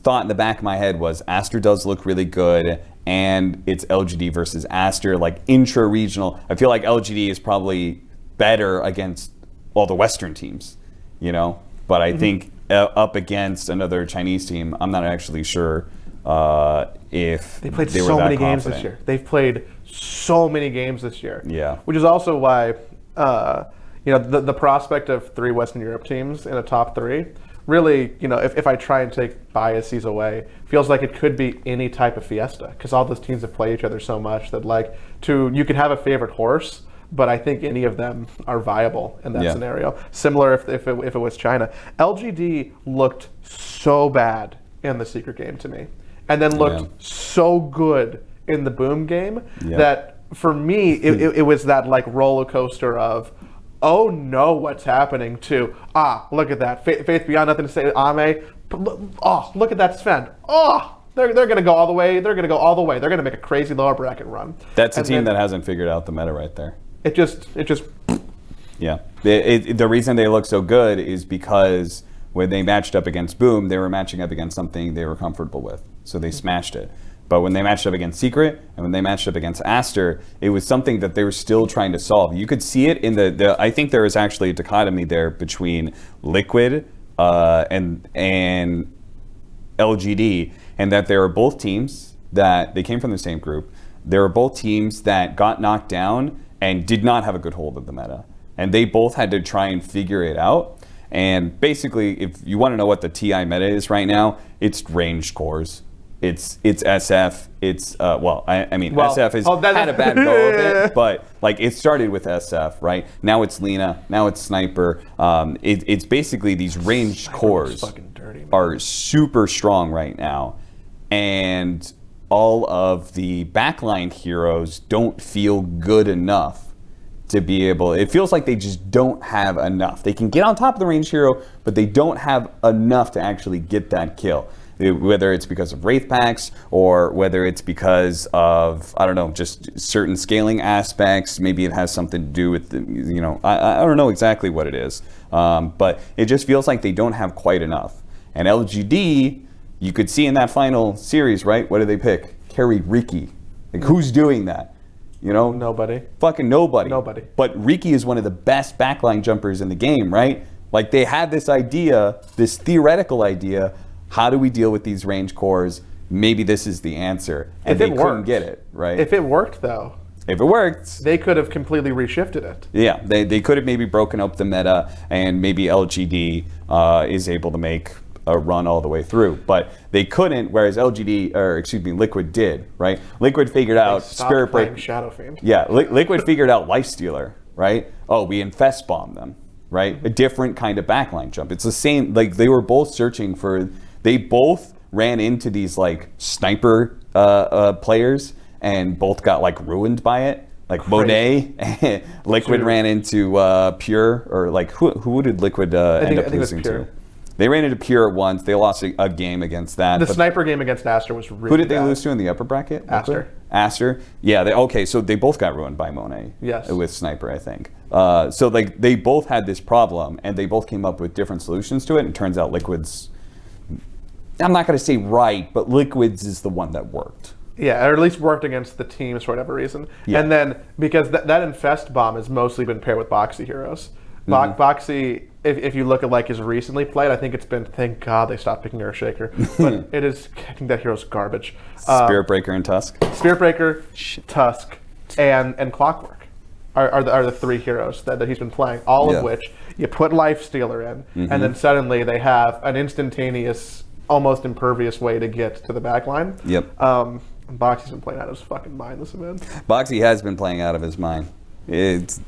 thought in the back of my head was Aster does look really good, and it's LGD versus Aster, like intra-regional. I feel like LGD is probably better against all the Western teams, But I think up against another Chinese team, I'm not actually sure if
They played
were
so
that
many games
confident.
this year. They've played so many games this year.
Yeah.
Which is also why, the prospect of 3 Western Europe teams in a top 3, really, if I try and take biases away, feels like it could be any type of fiesta because all those teams have played each other so much that you could have a favorite horse, but I think any of them are viable in that scenario. Similar if it was China. LGD looked so bad in the Secret game to me, and then looked so good in the Boom game that for me it was that roller coaster of, oh no, what's happening, to look at that Faith Beyond, nothing to say. Ame, oh, look at that Sven. Oh, they're going to go all the way. They're going to go all the way. They're going to make a crazy lower bracket run.
That's a team that hasn't figured out the meta right there.
It just.
Yeah. The reason they look so good is because when they matched up against Boom, they were matching up against something they were comfortable with. So they smashed it. But when they matched up against Secret and when they matched up against Aster, it was something that they were still trying to solve. You could see it in I think there was actually a dichotomy there between Liquid and LGD, and that they were both teams that they came from the same group. They were both teams that got knocked down and did not have a good hold of the meta. And they both had to try and figure it out. And basically, if you want to know what the TI meta is right now, it's ranged cores. It's SF. It's SF has had a bad go of it, but it started with SF, right? Now it's Lena. Now it's Sniper. It's basically these ranged cores are super strong right now, and all of the backline heroes don't feel good enough to be able. It feels like they just don't have enough. They can get on top of the ranged hero, but they don't have enough to actually get that kill. Whether it's because of Wraith packs or whether it's because of, I don't know, just certain scaling aspects. Maybe it has something to do with, I don't know exactly what it is. But it just feels like they don't have quite enough. And LGD, you could see in that final series, right? What did they pick? Carry Riki. Who's doing that?
Nobody.
Fucking nobody.
Nobody.
But Riki is one of the best backline jumpers in the game, right? They had this idea, this theoretical idea. How do we deal with these range cores? Maybe this is the answer. And they couldn't get it, right?
If it worked, though.
If it worked.
They could have completely reshifted it.
Yeah, they could have maybe broken up the meta, and maybe LGD is able to make a run all the way through. But they couldn't, whereas Liquid did, right? Liquid figured out Spirit Breaker.
Shadow Fiend.
Yeah, Liquid figured out Lifestealer, right? Oh, we infest bomb them, right? A different kind of backline jump. It's the same, they were both searching for. They both ran into these sniper players and both got ruined by it. Monet, Liquid ran into Pure, or who did Liquid end up losing to? They ran into Pure at once. They lost a game against that.
The sniper game against Aster was really
Who did they
bad.
lose to in the upper bracket?
Aster.
Yeah, so they both got ruined by Monet.
Yes.
With Sniper, I think. So they both had this problem, and they both came up with different solutions to it, and it turns out Liquid's, I'm not going to say right, but Liquid's is the one that worked.
Yeah, or at least worked against the teams for whatever reason. Yeah. And then, because that Infest bomb has mostly been paired with Boxy heroes. Boxy, if you look at his recently played, I think it's been, thank God they stopped picking Earthshaker. But I think that hero's garbage.
Spirit Breaker and Tusk?
Spirit Breaker, Tusk, and Clockwork are the three heroes that he's been playing, all of which you put Lifestealer in, and then suddenly they have an instantaneous, almost impervious way to get to the back line.
Yep.
Boxy's been playing out of his fucking mind this event.
Boxy has been playing out of his mind. It's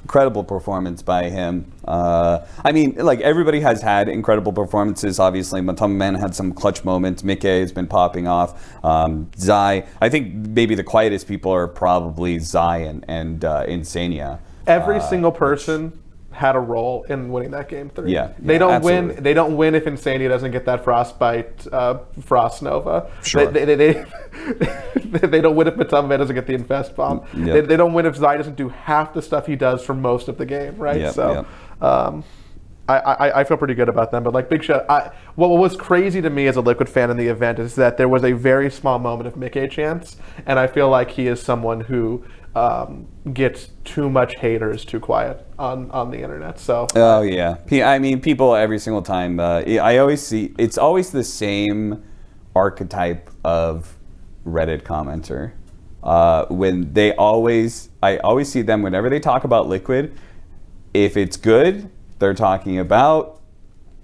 incredible performance by him. I mean, like, everybody has had incredible performances. Obviously, Matamba Man had some clutch moments. Mickey has been popping off. Zai, I think maybe the quietest people are probably Zai and Insania.
Every single person had a role in winning that game 3.
Yeah,
they don't
absolutely.
win. They don't win if Insania doesn't get that Frostbite, Frost Nova.
Sure.
They don't win if Matamba doesn't get the Infest Bomb.
Yep.
They don't win if Zai doesn't do half the stuff he does for most of the game, right?
Yep,
So,
yep.
I feel pretty good about them. But like, big shout. What was crazy to me as a Liquid fan in the event is that there was a very small moment of Mickey chance, and I feel like he is someone who gets too much haters too quiet on the internet. So
oh yeah, I mean, people every single time. I always see it's always the same archetype of Reddit commenter. When I always see them whenever they talk about Liquid. If it's good, they're talking about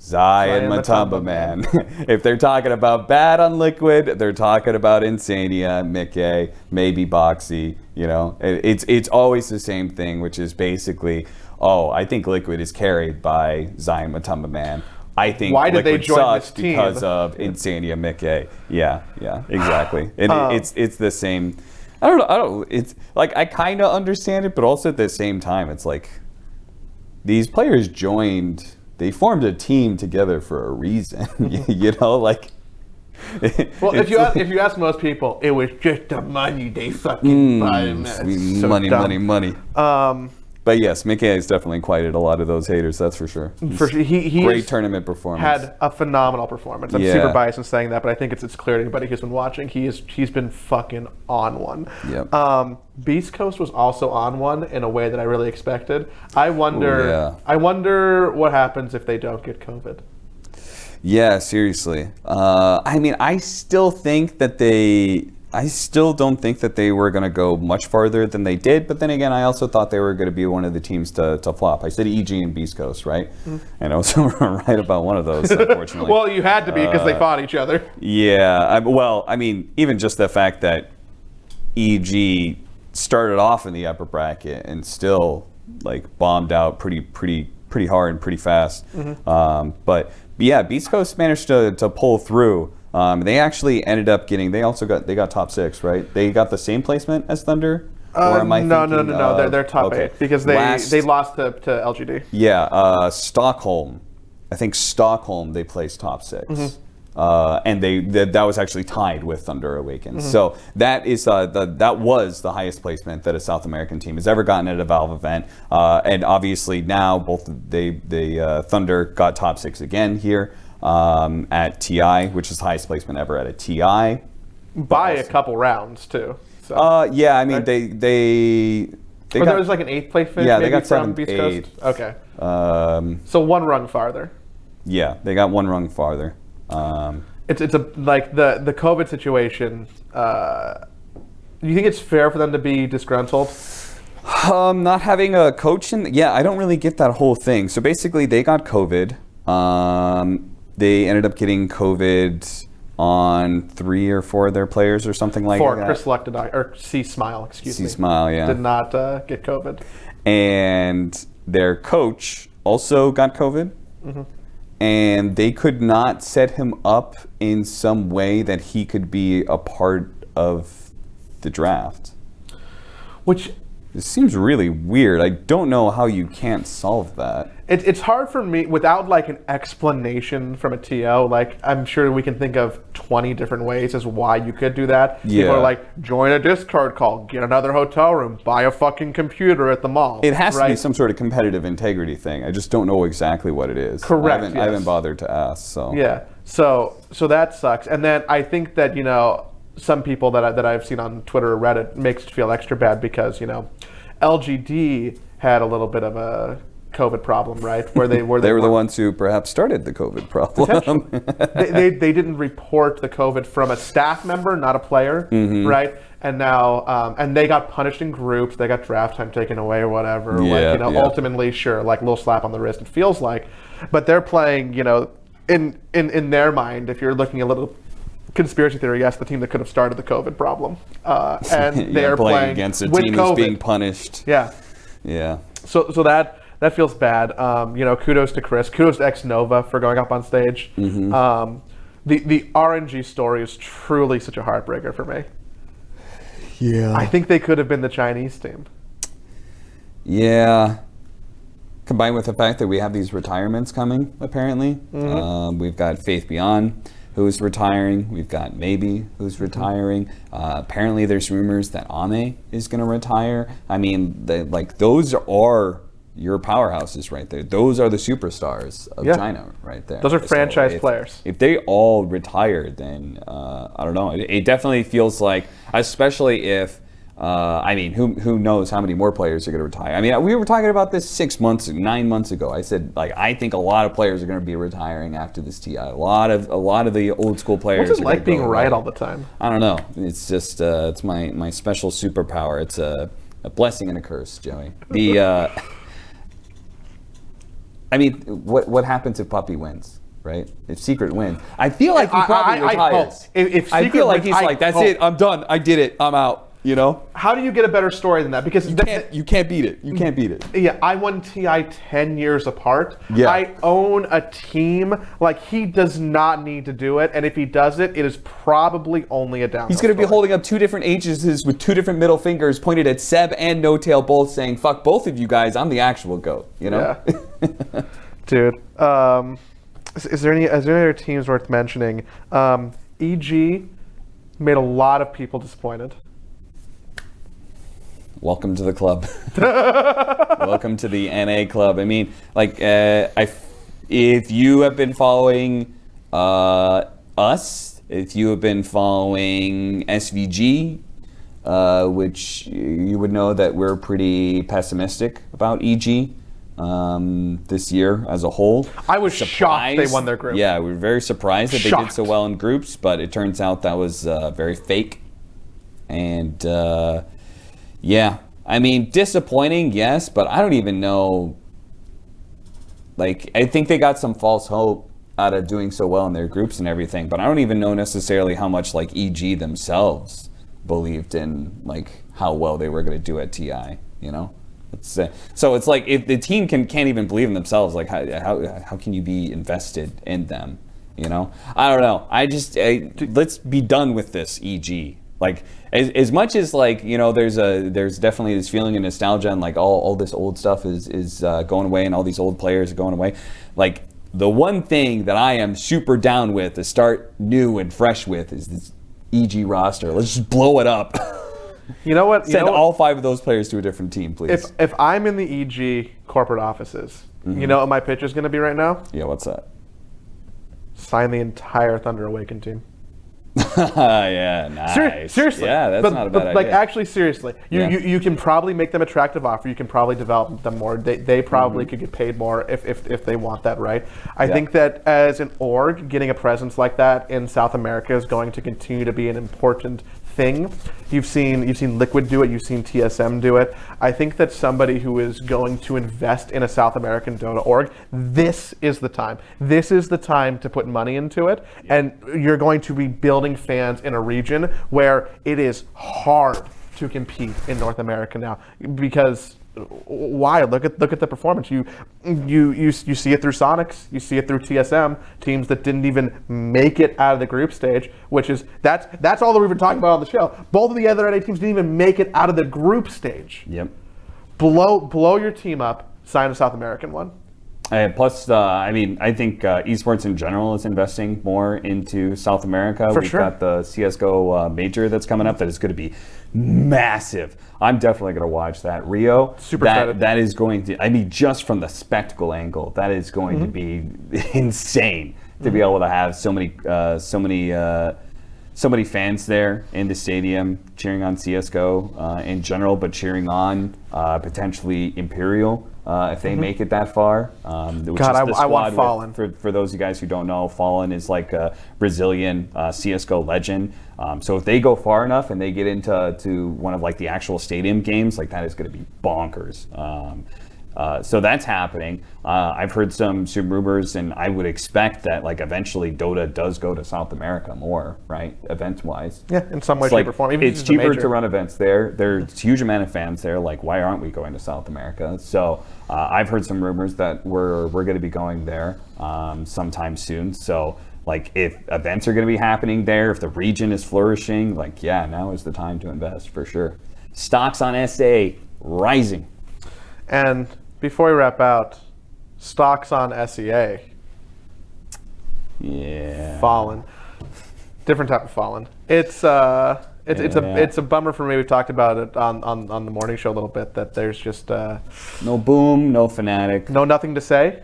Zai and Matamba Man. If they're talking about bad on Liquid, they're talking about Insania, Mickey, maybe Boxy. You know, it's always the same thing, which is basically, oh, I think Liquid is carried by Zai and Matamba Man. I think
why did
Liquid
they join
sucks
this team?
Because of Insania, Mickey. Yeah, exactly. And it's the same. I don't know. It's like, I kind of understand it, but also at the same time, it's like these players joined. They formed a team together for a reason, you know, like.
Well, if you ask most people, it was just the money they fucking buy.
Money. But yes, Mickey has definitely quieted a lot of those haters. That's for sure.
For sure, he
great tournament performance.
Had a phenomenal performance. I'm super biased in saying that, but I think it's clear to anybody who's been watching. He's been fucking on one.
Yep.
Beast Coast was also on one in a way that I really expected. I wonder what happens if they don't get COVID.
Yeah, seriously. I mean, I still don't think that they were going to go much farther than they did. But then again, I also thought they were going to be one of the teams to flop. I said EG and Beast Coast, right? And I was right about one of those, unfortunately.
Well, you had to be because they fought each other.
Yeah. I mean, even just the fact that EG started off in the upper bracket and still like bombed out pretty hard and pretty fast. But yeah, Beast Coast managed to pull through. They actually ended up getting. They got top 6, right? They got the same placement as Thunder. Or am I thinking,
no. They're top 8 because they lost to LGD.
Yeah, Stockholm. I think Stockholm they placed top 6. And that was actually tied with Thunder Awakens. So that is that was the highest placement that a South American team has ever gotten at a Valve event. And obviously now both Thunder got top 6 again here at TI, which is the highest placement ever at a TI.
By a couple rounds too.
So, yeah, I mean they got,
there was like an 8th place finish.
Yeah,
maybe
they got
from
7th,
Beast
8th.
Coast. Okay. So one rung farther.
Yeah, they got one rung farther.
It's like the COVID situation. Do you think it's fair for them to be disgruntled?
Not having a coach I don't really get that whole thing. So basically, they got COVID. They ended up getting COVID on 3 or 4 of their players or something like
4.
that.
Chris Luck did not, or C-Smile, excuse me.
C-Smile, yeah.
Did not get COVID.
And their coach also got COVID. And they could not set him up in some way that he could be a part of the draft.
Which...
It seems really weird. I don't know how you can't solve that.
It's hard for me, without like an explanation from a TO, like I'm sure we can think of 20 different ways as why you could do that.
Yeah.
People are like, join a Discord call, get another hotel room, buy a fucking computer at the mall.
It has to be some sort of competitive integrity thing. I just don't know exactly what it is.
Correct,
I haven't bothered to ask. So
yeah, so that sucks. And then I think that, you know, some people that I've seen on Twitter or Reddit makes it feel extra bad because, you know, LGD had a little bit of a COVID problem, right? Where they were
the ones who perhaps started the COVID problem.
they didn't report the COVID from a staff member, not a player, right? and now and they got punished in groups. They got draft time taken away or whatever. Ultimately, sure, like a little slap on the wrist. It feels like, but they're playing. In their mind, if you're looking a little conspiracy theory, yes, the team that could have started the COVID problem, and they're playing
against a
with
team
COVID.
who's being punished.
Yeah. So that feels bad. Kudos to Chris. Kudos to X Nova for going up on stage.
Mm-hmm.
The RNG story is truly such a heartbreaker for me.
Yeah.
I think they could have been the Chinese team.
Yeah. Combined with the fact that we have these retirements coming, apparently.
Mm-hmm.
We've got Faith Beyond, who's retiring. We've got Maybe, who's retiring. Apparently, there's rumors that Ame is going to retire. I mean, those are your powerhouses right there. Those are the superstars of China right there.
Those are franchise players.
If they all retire, then I don't know. It definitely feels like, especially if, who knows how many more players are going to retire. I mean, we were talking about this 9 months ago. I said, I think a lot of players are going to be retiring after this TI. A lot of the old school players.
What's it like being right all the time?
I don't know. It's just it's my special superpower. It's a blessing and a curse, Joey. What happens if Puppey wins? Right? If Secret wins, I feel like he probably retires. I feel like he's like, that's it. I'm done. I did it. I'm out.
How do you get a better story than that? Because
you can't beat it. You can't beat it.
Yeah, I won TI 10 years apart.
Yeah.
I own a team. Like, he does not need to do it, and if he does it, it is probably only a downhill.
He's going to be holding up two different H's with two different middle fingers pointed at Seb and No Tail, both saying, "Fuck both of you guys. I'm the actual GOAT." Yeah.
Dude. Is there any other teams worth mentioning? EG made a lot of people disappointed.
Welcome to the club. Welcome to the NA club. I mean, if you have been following us, if you have been following SVG, which you would know that we're pretty pessimistic about EG this year as a whole.
I was shocked they won their group.
Yeah, we were very surprised that they did so well in groups, but it turns out that was very fake. And yeah, I mean, disappointing, yes, but I don't even know. I think they got some false hope out of doing so well in their groups and everything, but I don't even know necessarily how much EG themselves believed in how well they were going to do at TI. So it's like if the team can't even believe in themselves, how can you be invested in them? I don't know. Let's be done with this EG. As much as there's definitely this feeling of nostalgia and all this old stuff is going away and all these old players are going away. The one thing that I am super down with to start new and fresh with is this EG roster. Let's just blow it up.
You know what?
Send all 5 of those players to a different team, please.
If I'm in the EG corporate offices, you know what my pitch is going to be right now?
Yeah, what's that?
Sign the entire Thunder Awakened team.
Yeah, nice.
Seriously.
Yeah, that's not a bad idea.
Actually, seriously. You can probably make them attractive offer. You can probably develop them more. They probably could get paid more if they want that, right? I think that as an org, getting a presence like that in South America is going to continue to be an important thing. You've seen Liquid do it. You've seen TSM do it. I think that somebody who is going to invest in a South American Dota org, this is the time. This is the time to put money into it, and you're going to be building fans in a region where it is hard to compete in North America now. Because why? Look at the performance. You see it through Sonics, you see it through TSM, teams that didn't even make it out of the group stage, which is that's all that we've been talking about on the show. Both of the other NA teams didn't even make it out of the group stage.
Yep.
Blow your team up, sign a South American one.
Plus, I think esports in general is investing more into South America. We've got the CSGO major that's coming up that is going to be massive. I'm definitely going to watch that. Rio,
super excited.
That is going to, just from the spectacle angle, that is going to be insane to be able to have so many so many fans there in the stadium cheering on CSGO in general, but cheering on potentially Imperial if they make it that far.
God, I want Fallen.
For those of you guys who don't know, Fallen is like a Brazilian CSGO legend. So if they go far enough and they get into one of like the actual stadium games, like that is going to be bonkers. So that's happening. I've heard some rumors, and I would expect that like eventually Dota does go to South America more, right? Event-wise.
Yeah, in some way, shape, or form.
Even it's cheaper to run events there. There's a huge amount of fans there. Like, why aren't we going to South America? So I've heard some rumors that we're going to be going there sometime soon. So like if events are going to be happening there, if the region is flourishing, like yeah, now is the time to invest for sure. Stocks on SA rising.
And before we wrap out, stocks on SEA.
Yeah.
Fallen. Different type of fallen. It's a bummer for me. We've talked about it on the morning show a little bit that there's just
no boom, no Fnatic.
No nothing to say,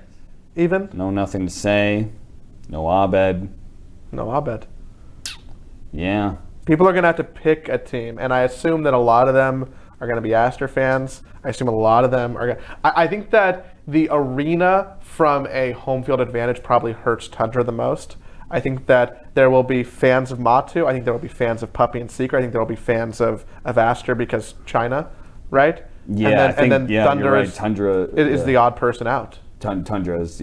even.
No nothing to say. No Abed.
No Abed.
Yeah.
People are gonna have to pick a team, and I assume that a lot of them are going to be Aster fans. I assume a lot of them are going to... I think that the arena from a home field advantage probably hurts Tundra the most. I think that there will be fans of Matu. I think there will be fans of Puppey and Seeker. I think there will be fans of Aster because China, right?
Yeah,
and then Thunder
you're right. Tundra
is the odd person out.
Tundra is,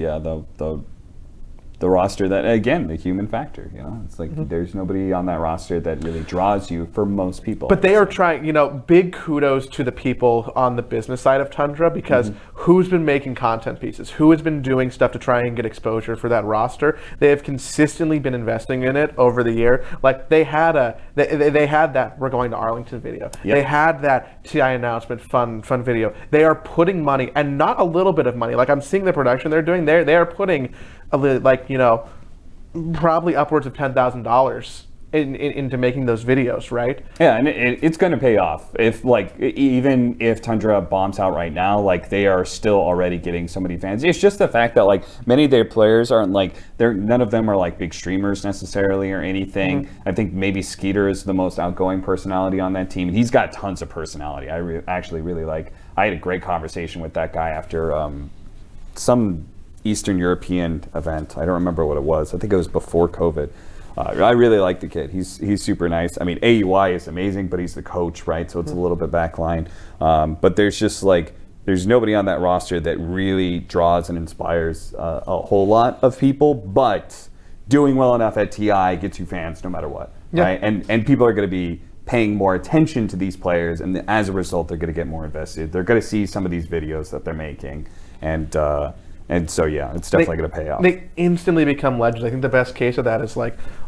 the roster that, again, the human factor, you know, it's like there's nobody on that roster that really draws you for most people.
But they are trying, big kudos to the people on the business side of Tundra, because who's been making content pieces, who has been doing stuff to try and get exposure for that roster. They have consistently been investing in it over the year. Like they had that we're going to Arlington video.
Yep.
They had that TI announcement fun video. They are putting money, and not a little bit of money. Like I'm seeing the production they're doing. They are putting probably upwards of $10,000 into making those videos, right?
Yeah, and it's going to pay off. If even if Tundra bombs out right now, like they are still already getting so many fans. It's just the fact that like many of their players aren't none of them are like big streamers necessarily or anything. I think maybe Skeeter is the most outgoing personality on that team, and he's got tons of personality. I actually really like. I had a great conversation with that guy after some Eastern European event. I don't remember what it was. I think it was before COVID. I really like the kid. He's super nice. I mean, AUI is amazing, but he's the coach, right? So it's a little bit backline. But there's just there's nobody on that roster that really draws and inspires a whole lot of people, but doing well enough at TI gets you fans no matter what, right? And people are going to be paying more attention to these players, and as a result, they're going to get more invested. They're going to see some of these videos that they're making, and so yeah, it's definitely going to pay off.
They instantly become legends. I think the best case of that is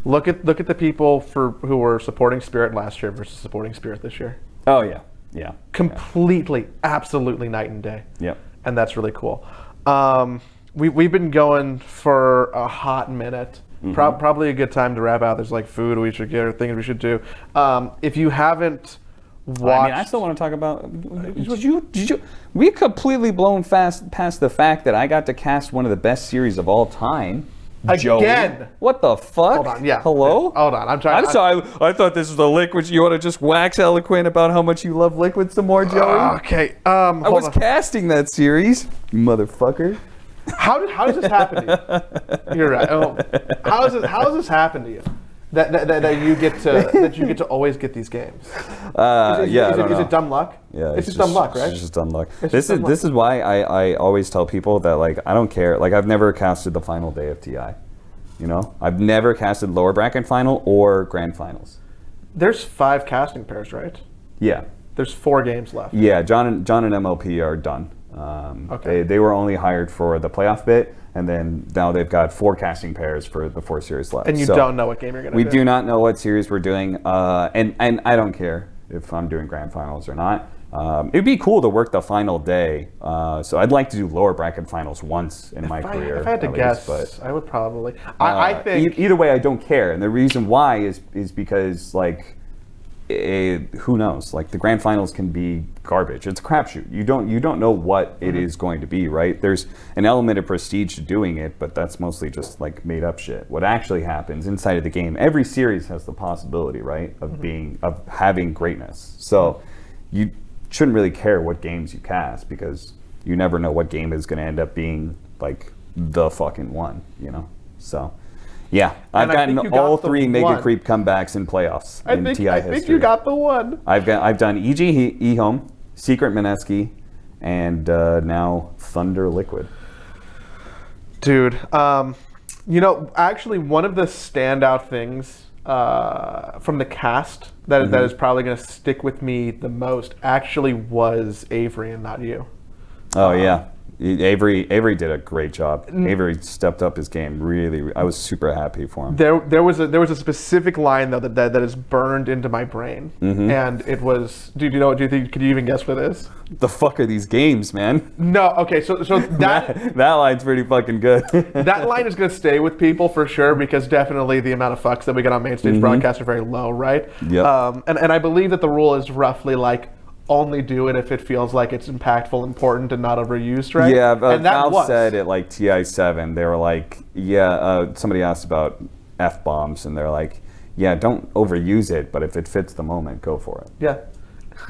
look at the people who were supporting Spirit last year versus supporting Spirit this year.
Oh yeah.
Completely, absolutely night and day.
Yep.
And that's really cool. We've been going for a hot minute. Probably a good time to wrap out. There's food we should get or things we should do. If you haven't watched,
I still want to talk about. We completely blown past the fact that I got to cast one of the best series of all time.
Again.
Joey. What the fuck?
Hold on, yeah.
Hello?
Hold on, I'm
sorry. I thought this was the Liquid. You want to just wax eloquent about how much you love Liquid some more, Joey?
Okay.
I was casting that series, you motherfucker.
How does this happen to you? You're right. How does this happen to you? That you get to always get these games. Is it dumb luck?
Yeah,
it's just dumb luck, right?
It's just dumb luck. This is why I always tell people that I don't care. I've never casted the final day of TI. I've never casted lower bracket final or grand finals.
There's 5 casting pairs, right?
Yeah.
There's 4 games left.
Yeah, John and MLP are done.
Okay.
They were only hired for the playoff bit, and then now they've got 4 casting pairs for the 4 series left.
And you don't know what game you're going to do?
We do not know what series we're doing, and I don't care if I'm doing grand finals or not. It'd be cool to work the final day, so I'd like to do lower bracket finals once in my career.
If I had to guess, but I would probably. I think
either way, I don't care, and the reason why is because who knows? Like the grand finals can be garbage. It's a crapshoot. You don't know what it is going to be, right? There's an element of prestige to doing it, but that's mostly just like made up shit. What actually happens inside of the game, every series has the possibility, right, of having greatness. So you shouldn't really care what games you cast, because you never know what game is going to end up being like the fucking one, you know? So yeah, I've gotten all 3 Mega Creep comebacks in playoffs in TI history. I think
you got the one.
I've done EG eHome, Secret Mineski, and now Thunder Liquid.
Dude, you know, actually one of the standout things from the cast that is probably going to stick with me the most actually was Avery and not you.
Oh yeah. Avery did a great job. Avery stepped up his game really. I was super happy for him.
There was a specific line though that is burned into my brain, and it was. Do you think? Could you even guess what it is?
The fuck are these games, man?
No. Okay. So that
that line's pretty fucking good.
That line is gonna stay with people for sure, because definitely the amount of fucks that we get on main stage broadcasts are very low, right?
Yep.
And I believe that the rule is roughly like, only do it if it feels like it's impactful, important, and not overused, right?
Yeah, Valve said at like TI7, they were like, somebody asked about F-bombs, and they're like, yeah, don't overuse it, but if it fits the moment, go for it.
Yeah.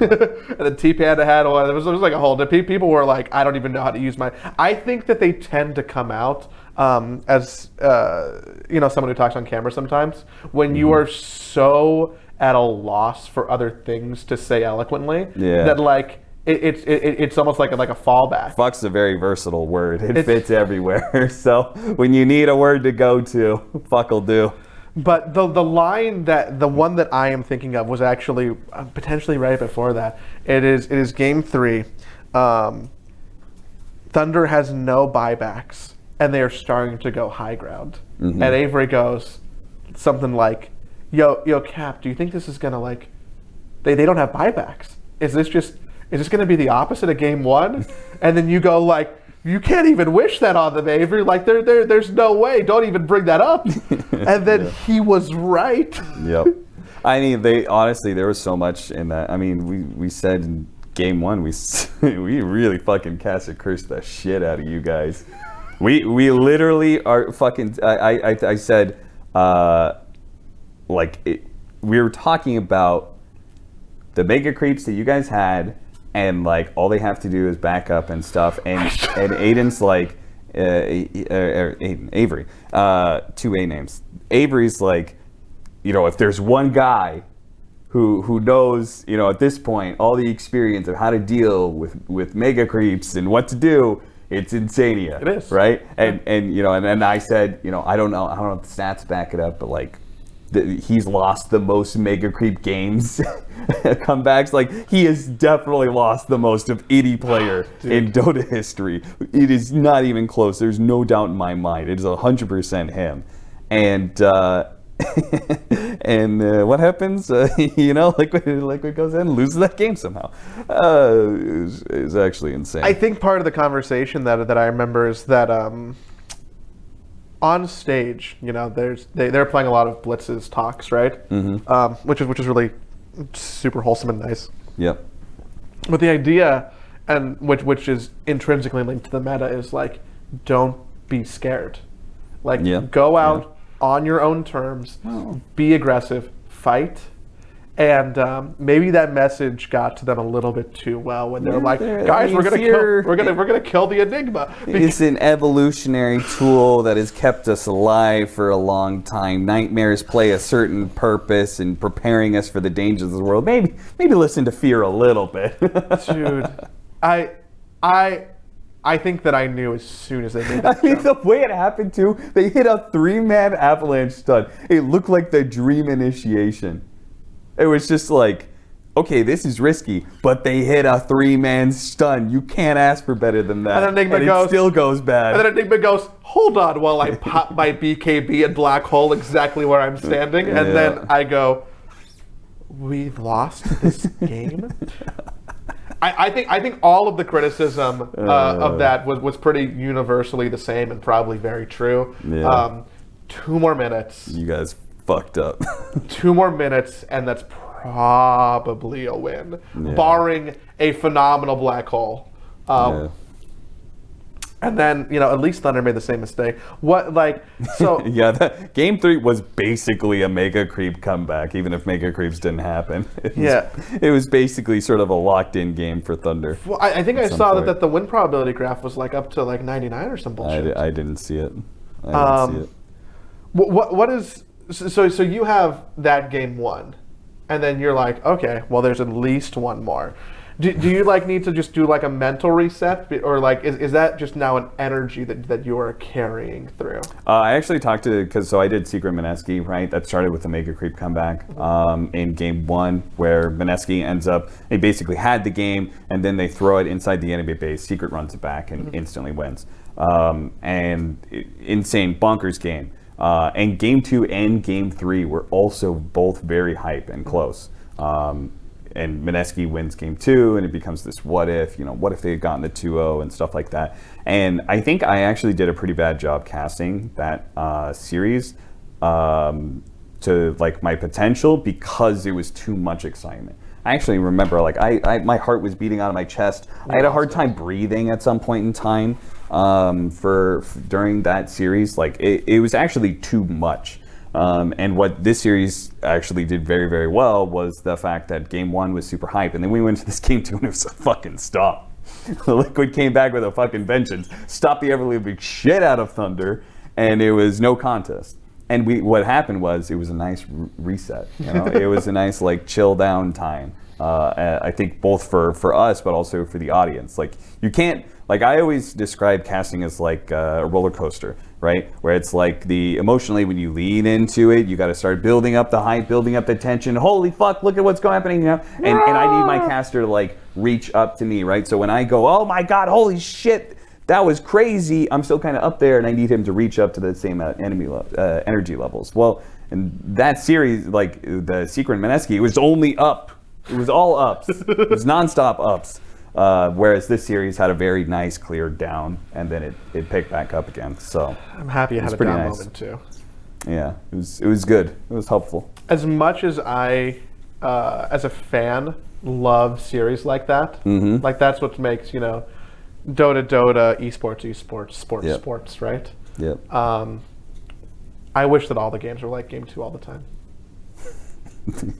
And then T-Panda had one. It was like a whole, people were like, I don't even know how to use my, I think that they tend to come out as, you know, someone who talks on camera sometimes, when you are so at a loss for other things to say eloquently, that like it's almost like a fallback.
Fuck's a very versatile word. It fits everywhere. So when you need a word to go to, fuck'll do.
But the line the one that I am thinking of was actually potentially right before that. It is game 3. Thunder has no buybacks, and they are starting to go high ground. And Avery goes something like, Yo, Cap, do you think this is gonna like? They don't have buybacks. Is this gonna be the opposite of game 1? And then you go like, you can't even wish that on them, Avery. Like there's no way. Don't even bring that up. And then he was right.
Yep. I mean, there was so much in that. I mean, we said in game 1 we really fucking cursed the shit out of you guys. We literally are fucking. I said. We were talking about the Mega Creeps that you guys had, and like all they have to do is back up and stuff, and Aiden's like Avery, 2 A names. Avery's like, you know, if there's one guy who knows, you know, at this point all the experience of how to deal with Mega Creeps and what to do, it's Insania.
It is,
right? And you know, and I said, you know, I don't know if the stats back it up, but like, he's lost the most Mega Creep games comebacks. Like, he has definitely lost the most of any player in Dota history. It is not even close. There's no doubt in my mind. It is 100% him. And and what happens? You know, Liquid goes in and loses that game somehow. It was actually insane.
I think part of the conversation that I remember is that on stage, you know, they're playing a lot of Blitz's talks, right? Which is really super wholesome and nice.
Yep.
But the idea, and which is intrinsically linked to the meta, is like, don't be scared. Like, go out on your own terms, be aggressive, fight. And maybe that message got to them a little bit too well when they're like, guys, we're gonna kill the Enigma.
It's an evolutionary tool that has kept us alive for a long time. Nightmares play a certain purpose in preparing us for the dangers of the world. Maybe listen to fear a little bit.
Dude, I think that I knew as soon as they made that
I mean, the way it happened too, they hit a 3-man avalanche stun. It looked like the dream initiation. It was just like, okay, this is risky, but they hit a 3-man stun. You can't ask for better than that.
And then Enigma
it still goes bad.
And then Enigma goes, hold on while I pop my BKB and black hole exactly where I'm standing. And then I go, we've lost this game? I think all of the criticism of that was pretty universally the same and probably very true. 2 more minutes.
You guys fucked up.
2 more minutes, and that's probably a win, barring a phenomenal black hole. And then, at least Thunder made the same mistake.
Game 3 was basically a Mega Creep comeback, even if Mega Creeps didn't happen. It was basically sort of a locked-in game for Thunder.
Well, I think I saw that the win probability graph was up to 99 or some bullshit.
I didn't see it. I didn't see it.
What is so you have that game 1, and then you're like, okay, well, there's at least one more. Do you need to just do a mental reset, or is that just now an energy that you are carrying through?
I actually talked to I did Secret Mineski, right? That started with the Mega Creep comeback in game 1, where Mineski ends up, he basically had the game, and then they throw it inside the enemy base. Secret runs it back and instantly wins. And insane bonkers game. And game 2 and game 3 were also both very hype and close. And Mineski wins game 2, and it becomes this what if they had gotten the 2-0 and stuff like that. And I think I actually did a pretty bad job casting that series to my potential, because it was too much excitement. I actually remember my heart was beating out of my chest. I had a hard time breathing at some point in time during that series. It was actually too much. And what this series actually did very, very well was the fact that game 1 was super hype, and then we went to this game 2 and it was a fucking stop. Liquid came back with a fucking vengeance, stopped the ever-living shit out of Thunder, and it was no contest. And what happened was, it was a nice reset. It was a nice chill down time. I think both for us, but also for the audience. You can't. I always describe casting as a roller coaster, right? Where it's emotionally, when you lean into it, you got to start building up the hype, building up the tension. Holy fuck, look at what's happening, And I need my caster to reach up to me, right? So when I go, oh my god, holy shit, that was crazy, I'm still kind of up there, and I need him to reach up to the same energy levels. Well, in that series, the Secret Mineski, it was only up. It was all ups. It was nonstop ups. Whereas this series had a very nice clear down, and then it picked back up again. So
I'm happy I had a down moment too.
Yeah, it was good. It was helpful.
As much as I, as a fan, love series like that, that's what makes Dota, esports, sports, right?
Yep.
I wish that all the games were like game 2 all the time.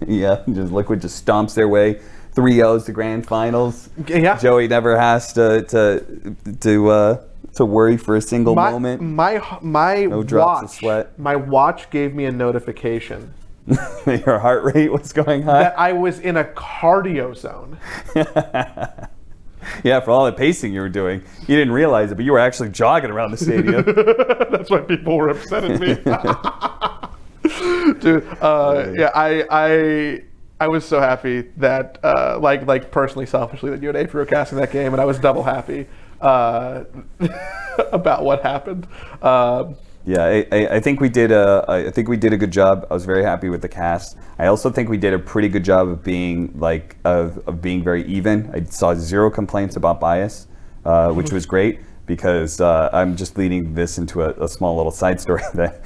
Yeah, Liquid just stomps their way 3-0s to grand finals.
Yeah.
Joey never has to worry for a single moment.
No
drops of sweat.
My watch gave me a notification.
Your heart rate was going high?
That I was in a cardio zone.
Yeah, for all the pacing you were doing. You didn't realize it, but you were actually jogging around the stadium.
That's why people were upset at me. Dude, I was so happy that, personally, selfishly, that you and April were casting that game, and I was double happy about what happened.
Yeah, I think we did a good job. I was very happy with the cast. I also think we did a pretty good job of being being very even. I saw 0 complaints about bias, which was great, because I'm just leading this into a small little side story that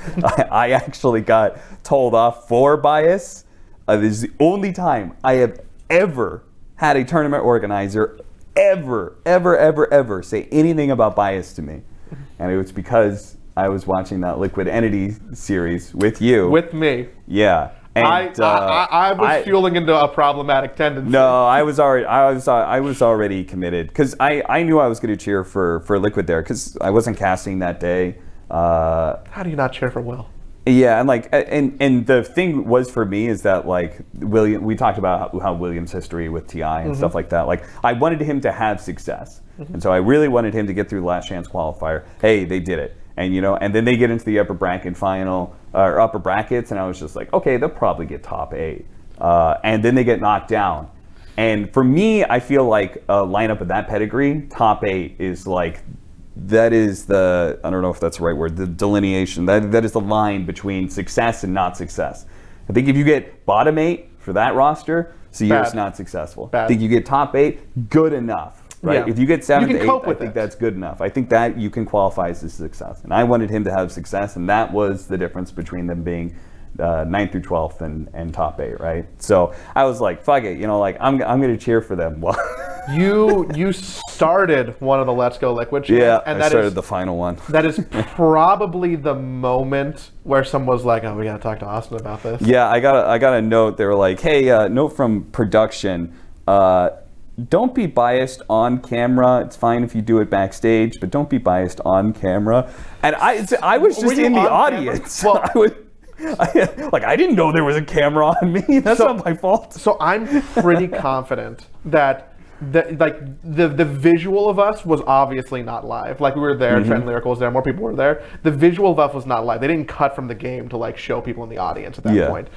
I actually got told off for bias. This is the only time I have ever had a tournament organizer ever say anything about bias to me. And it was because I was watching that Liquid Entity series with you.
With me.
Yeah. And,
I was fueling into a problematic tendency.
No, I was already committed, because I knew I was going to cheer for Liquid there, because I wasn't casting that day.
How do you not cheer for Will?
Yeah, and the thing was for me is that William, we talked about how William's history with TI and stuff like that. I wanted him to have success, and so I really wanted him to get through the last chance qualifier. Hey, they did it. And and then they get into the upper bracket final, or upper brackets, and I was just like, okay, they'll probably get top 8. And then they get knocked down. And for me, I feel like a lineup of that pedigree, top 8 is that is the, I don't know if that's the right word, the delineation. That is the line between success and not success. I think if you get bottom 8 for that roster, so you're just not successful.
Bad.
I think you get top 8, good enough. Right?
Yeah.
If you get 7 to 8, I think
it.
that's good enough. I think that you can qualify as a success. And I wanted him to have success, and that was the difference between them being 9th through 12th and top 8, right? So I was like, fuck it, you know, like I'm gonna cheer for them. Well,
you started one of the Let's Go Liquid chants.
yeah,
and
I started the final one.
That is probably the moment where someone was like, "Oh, we gotta talk to Austin about this."
Yeah, I got a note. They were like, "Hey, note from production. Don't be biased on camera. It's fine if you do it backstage, but don't be biased on camera." And I was just in the audience.
Well,
I didn't know there was a camera on me. That's not my fault.
So I'm pretty confident that the visual of us was obviously not live. Like we were there, Trent and Lyrical was there, more people were there. The visual of us was not live. They didn't cut from the game to like show people in the audience at that point.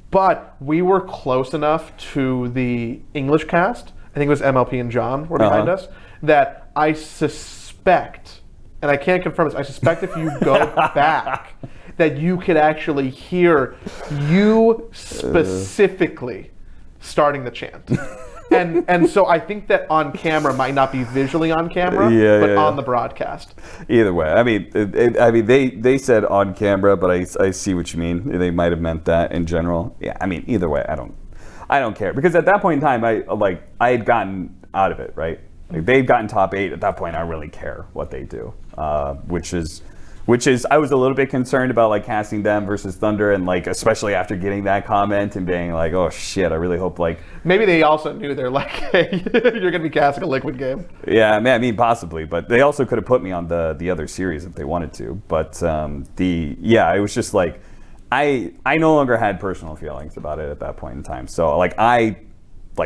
But we were close enough to the English cast. I think it was MLP and John were behind us. That I suspect, and I can't confirm this, I suspect if you go back, that you could actually hear you specifically starting the chant. And so I think that on camera might not be visually on camera, but on the broadcast.
Either way, I mean, they said on camera, but I see what you mean. They might have meant that in general. Yeah, I mean, either way, I don't care, because at that point in time, I had gotten out of it, right? Like they'd gotten top 8 at that point. I don't really care what they do, which is I was a little bit concerned about like casting them versus Thunder, and like especially after getting that comment and being like, oh shit, I really hope like
maybe they also knew, they're like, hey, you're gonna be casting a Liquid game.
Yeah, I mean possibly, but they also could have put me on the other series if they wanted to. But it was just like I no longer had personal feelings about it at that point in time. So like I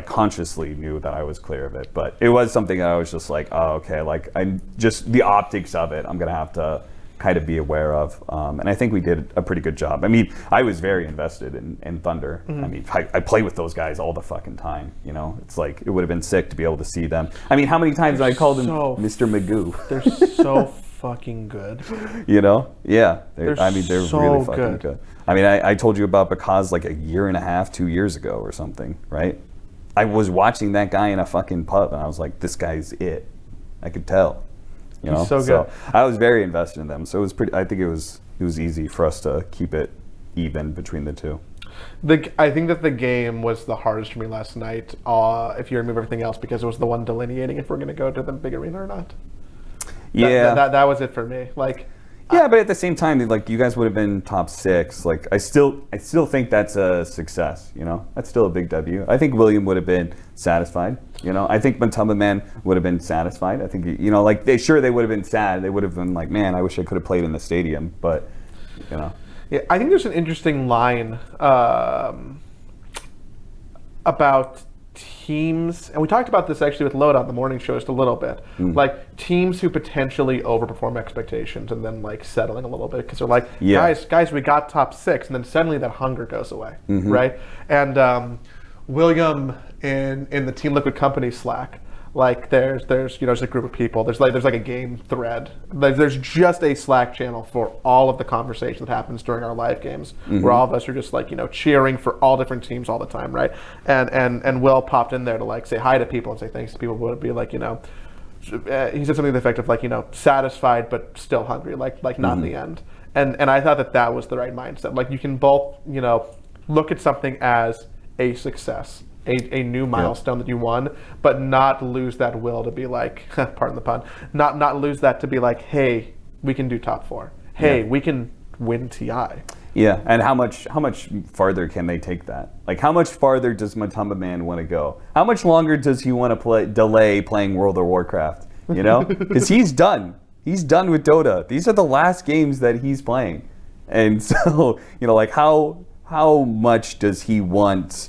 consciously knew that I was clear of it, but it was something that I was just like, oh okay, like I'm just the optics of it, I'm gonna have to kind of be aware of, and I think we did a pretty good job. I mean, I was very invested in Thunder. I mean, I play with those guys all the fucking time, you know? It's like, it would have been sick to be able to see them. I mean, how many times I called him Mr. Magoo?
They're so fucking good.
You know? Yeah. They're
so
really fucking good. I mean, I told you about Bakaz like a year and a half, 2 years ago or something, right? I was watching that guy in a fucking pub, and I was like, this guy's it. I could tell. You know,
so
I was very invested in them. So it was pretty. I think it was easy for us to keep it even between the two.
I think that the game was the hardest for me last night. If you remove everything else, because it was the one delineating if we're going to go to the big arena or not. That was it for me. Like.
Yeah, but at the same time, like you guys would have been top 6. Like I still think that's a success. You know, that's still a big W. I think William would have been satisfied. You know, I think Matumba Man would have been satisfied. I think, you know, like they would have been sad. They would have been like, man, I wish I could have played in the stadium. But, you know.
Yeah, I think there's an interesting line about teams, and we talked about this actually with Loda on the morning show just a little bit, like teams who potentially overperform expectations and then like settling a little bit because they're like, guys, we got top 6, and then suddenly that hunger goes away, right? And William in the Team Liquid Company Slack, like there's a group of people, there's like a game thread, there's just a Slack channel for all of the conversation that happens during our live games, where all of us are just like, cheering for all different teams all the time, right? And Will popped in there to like say hi to people and say thanks to people, would be like, he said something to the effect of like, satisfied but still hungry, like not in the end. And I thought that was the right mindset. Like you can both, look at something as a success, a new milestone that you won, but not lose that will to be like, pardon the pun, not lose that to be like, hey, we can do top 4. Hey, we can win TI.
Yeah, and how much farther can they take that? Like, how much farther does Matumba Man want to go? How much longer does he want to delay playing World of Warcraft? Because he's done. He's done with Dota. These are the last games that he's playing, and so like how much does he want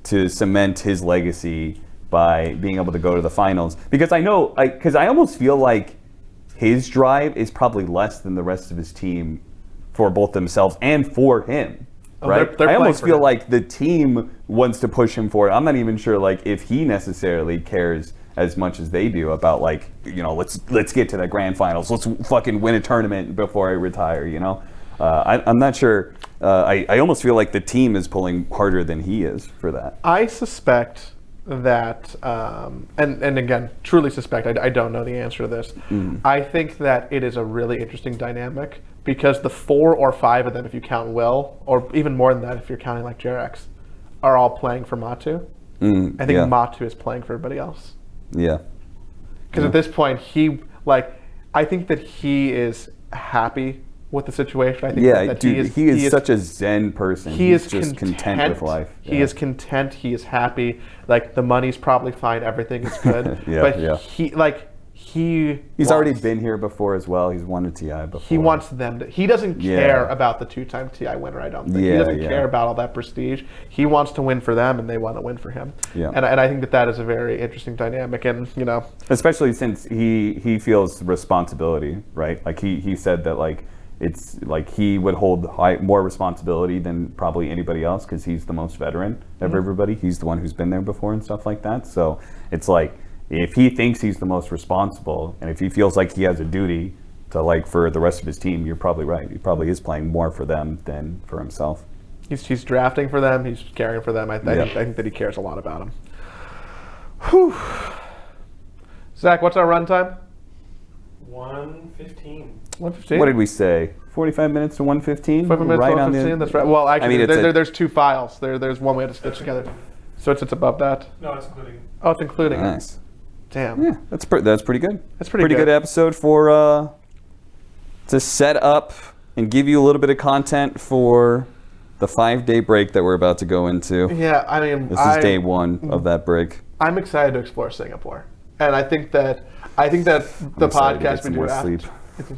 to cement his legacy by being able to go to the finals? Because I almost feel like his drive is probably less than the rest of his team for both themselves and for him, right?
They're
I almost feel
him.
like the team wants to push him forward. I'm not even sure like if he necessarily cares as much as they do about like, let's get to the grand finals. Let's fucking win a tournament before I retire, I'm not sure. I almost feel like the team is pulling harder than he is for that.
I suspect that, and again, truly suspect, I don't know the answer to this. I think that it is a really interesting dynamic because the 4 or 5 of them, if you count Will, or even more than that if you're counting like Jarex, are all playing for Matu. I think Matu is playing for everybody else.
Yeah.
Because at this point, I think that he is happy with the situation. I think that
he is such a zen person. He's just content with life.
He is content. He is happy. Like, the money's probably fine. Everything is good.
He's already been here before as well. He's won a TI before.
He wants them to. He doesn't care about the 2-time TI winner, I don't think. He doesn't care about all that prestige. He wants to win for them, and they want to win for him. Yeah. And I think that is a very interesting dynamic. And,
especially since he feels responsibility, right? Like, he said that, like, it's like he would hold more responsibility than probably anybody else because he's the most veteran of everybody. He's the one who's been there before and stuff like that. So it's like, if he thinks he's the most responsible and if he feels like he has a duty to, like, for the rest of his team, you're probably right. He probably is playing more for them than for himself.
He's drafting for them. He's caring for them. I think that he cares a lot about them. Whew. Zach, what's our run time?
1:15.
1:15?
What did we say? 45 minutes to 1:15?
45 minutes to 1:15, that's right. Well, actually, there's 2 files. There's one way to stitch together. So it's above that?
No, it's including.
Oh, it's including.
Nice.
Damn.
Yeah, that's pretty good.
That's pretty good
episode for to set up and give you a little bit of content for the 5-day break that we're about to go into.
Yeah, I mean,
this is day 1 of that break.
I'm excited to explore Singapore, and I think that the podcast we do
sleep.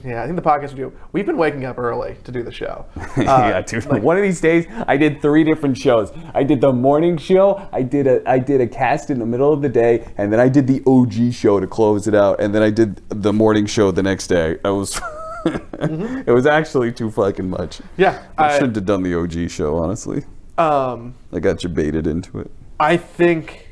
Yeah, I think the podcast we do. We've been waking up early to do the show.
Yeah, dude. One of these days, I did 3 different shows. I did the morning show. I did a cast in the middle of the day, and then I did the OG show to close it out, and then I did the morning show the next day. I was. It was actually too fucking much.
Yeah,
I shouldn't have done the OG show, honestly. I got you baited into it.
I think.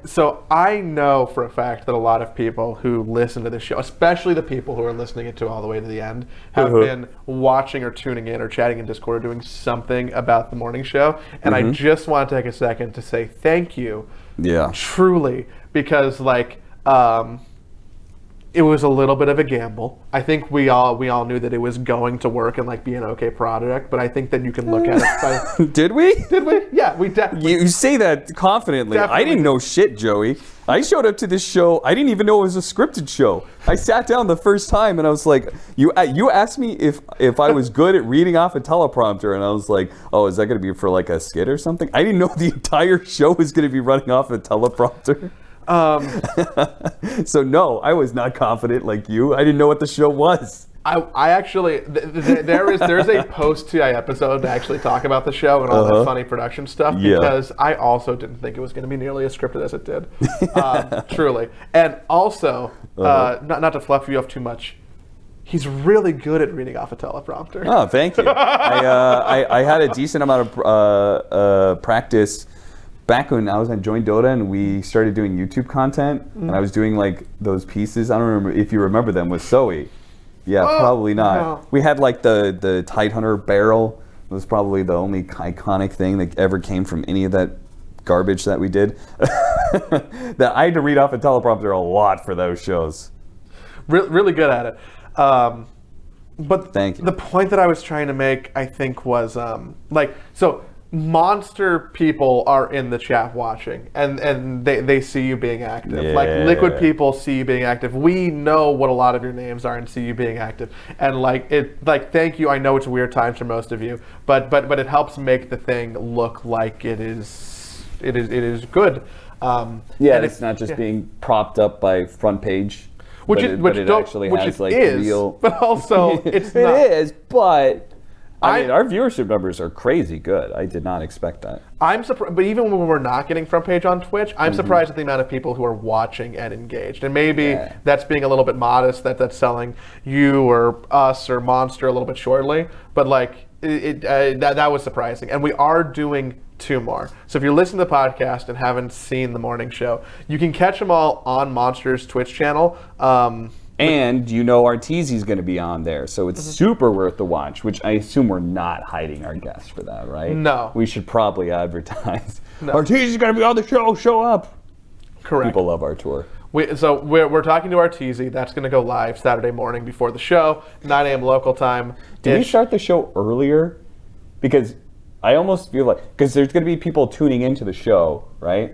So I know for a fact that a lot of people who listen to this show, especially the people who are listening it to all the way to the end, have been watching or tuning in or chatting in Discord or doing something about the morning show. And I just want to take a second to say thank you.
Yeah.
Truly, because it was a little bit of a gamble. I think we all knew that it was going to work and be an okay product, but I think that you can look at it.
Did we?
Did we? Yeah, we definitely.
You say that confidently. Definitely. I didn't know shit, Joey. I showed up to this show. I didn't even know it was a scripted show. I sat down the first time and I was like, you asked me if I was good at reading off a teleprompter, and I was like, oh, is that going to be for a skit or something? I didn't know the entire show was going to be running off a teleprompter. So no, I was not confident like you. I didn't know what the show was.
I actually there's a post-TI episode to actually talk about the show and all that funny production stuff because I also didn't think it was going to be nearly as scripted as it did. Truly, and also not to fluff you up too much. He's really good at reading off a teleprompter.
Oh, thank you. I had a decent amount of practice. Back when I was on Join Dota and we started doing YouTube content, and I was doing those pieces. I don't remember if you remember them with Zoe. Yeah, probably not. No. We had the Tidehunter barrel. It was probably the only iconic thing that ever came from any of that garbage that we did. That I had to read off a teleprompter a lot for those shows.
Really good at it. But
thank you.
The point that I was trying to make, I think, was so. Monster people are in the chat watching, and they see you being active.
Yeah.
Liquid people see you being active. We know what a lot of your names are and see you being active. And thank you. I know it's weird times for most of you, but it helps make the thing look like it is good.
And it's not just being propped up by front page.
Which
it actually has real.
But also it's not.
It is, but. I mean, our viewership numbers are crazy good. I did not expect that.
I'm surprised, but even when we're not getting front page on Twitch, I'm surprised at the amount of people who are watching and engaged. And maybe that's being a little bit modest, that's selling you or us or Monster a little bit shortly. But that was surprising. And we are doing 2 more. So if you're listening to the podcast and haven't seen the morning show, you can catch them all on Monster's Twitch channel.
And Arteezy's going to be on there, so it's super worth the watch, which I assume we're not hiding our guest for that, right?
No.
We should probably advertise. No. Arteezy's going to be on the show, show up.
Correct.
People love our tour.
We're talking to Arteezy. That's going to go live Saturday morning before the show, 9 a.m. local time.
Did we start the show earlier? Because I almost feel like, because there's going to be people tuning into the show, right?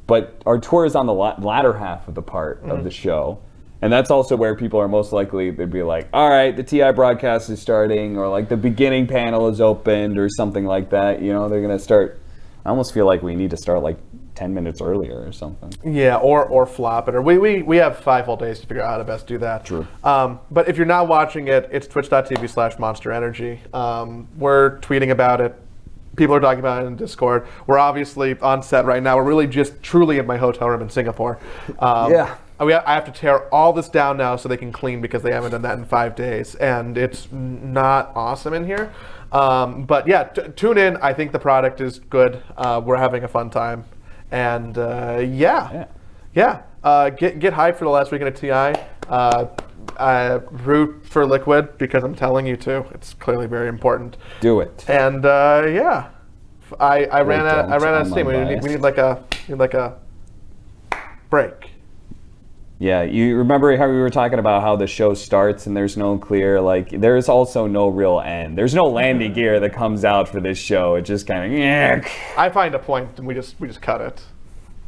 But our tour is on the latter half of the part of the show. And that's also where people are most likely, they'd be like, all right, the TI broadcast is starting, or like the beginning panel is opened, or something like that. You know, they're going to start. I almost feel like we need to start like 10 minutes earlier or something.
Yeah, or flop it. Or we have 5 whole days to figure out how to best do that.
True.
But if you're not watching it, it's twitch.tv/Monster Energy. We're tweeting about it. People are talking about it in Discord. We're obviously on set right now. We're really just truly in my hotel room in Singapore.
Yeah.
I have to tear all this down now so they can clean because they haven't done that in 5 days. And it's not awesome in here. But yeah, tune in. I think the product is good. We're having a fun time. And get hyped for the last weekend of TI. Root for Liquid because I'm telling you to. It's clearly very important.
Do it.
And I ran out of steam. We need like a break.
Yeah, you remember how we were talking about how the show starts and there's no clear, like, there's also no real end. There's no landing gear that comes out for this show. It just kind of,
I find a point and we just cut it.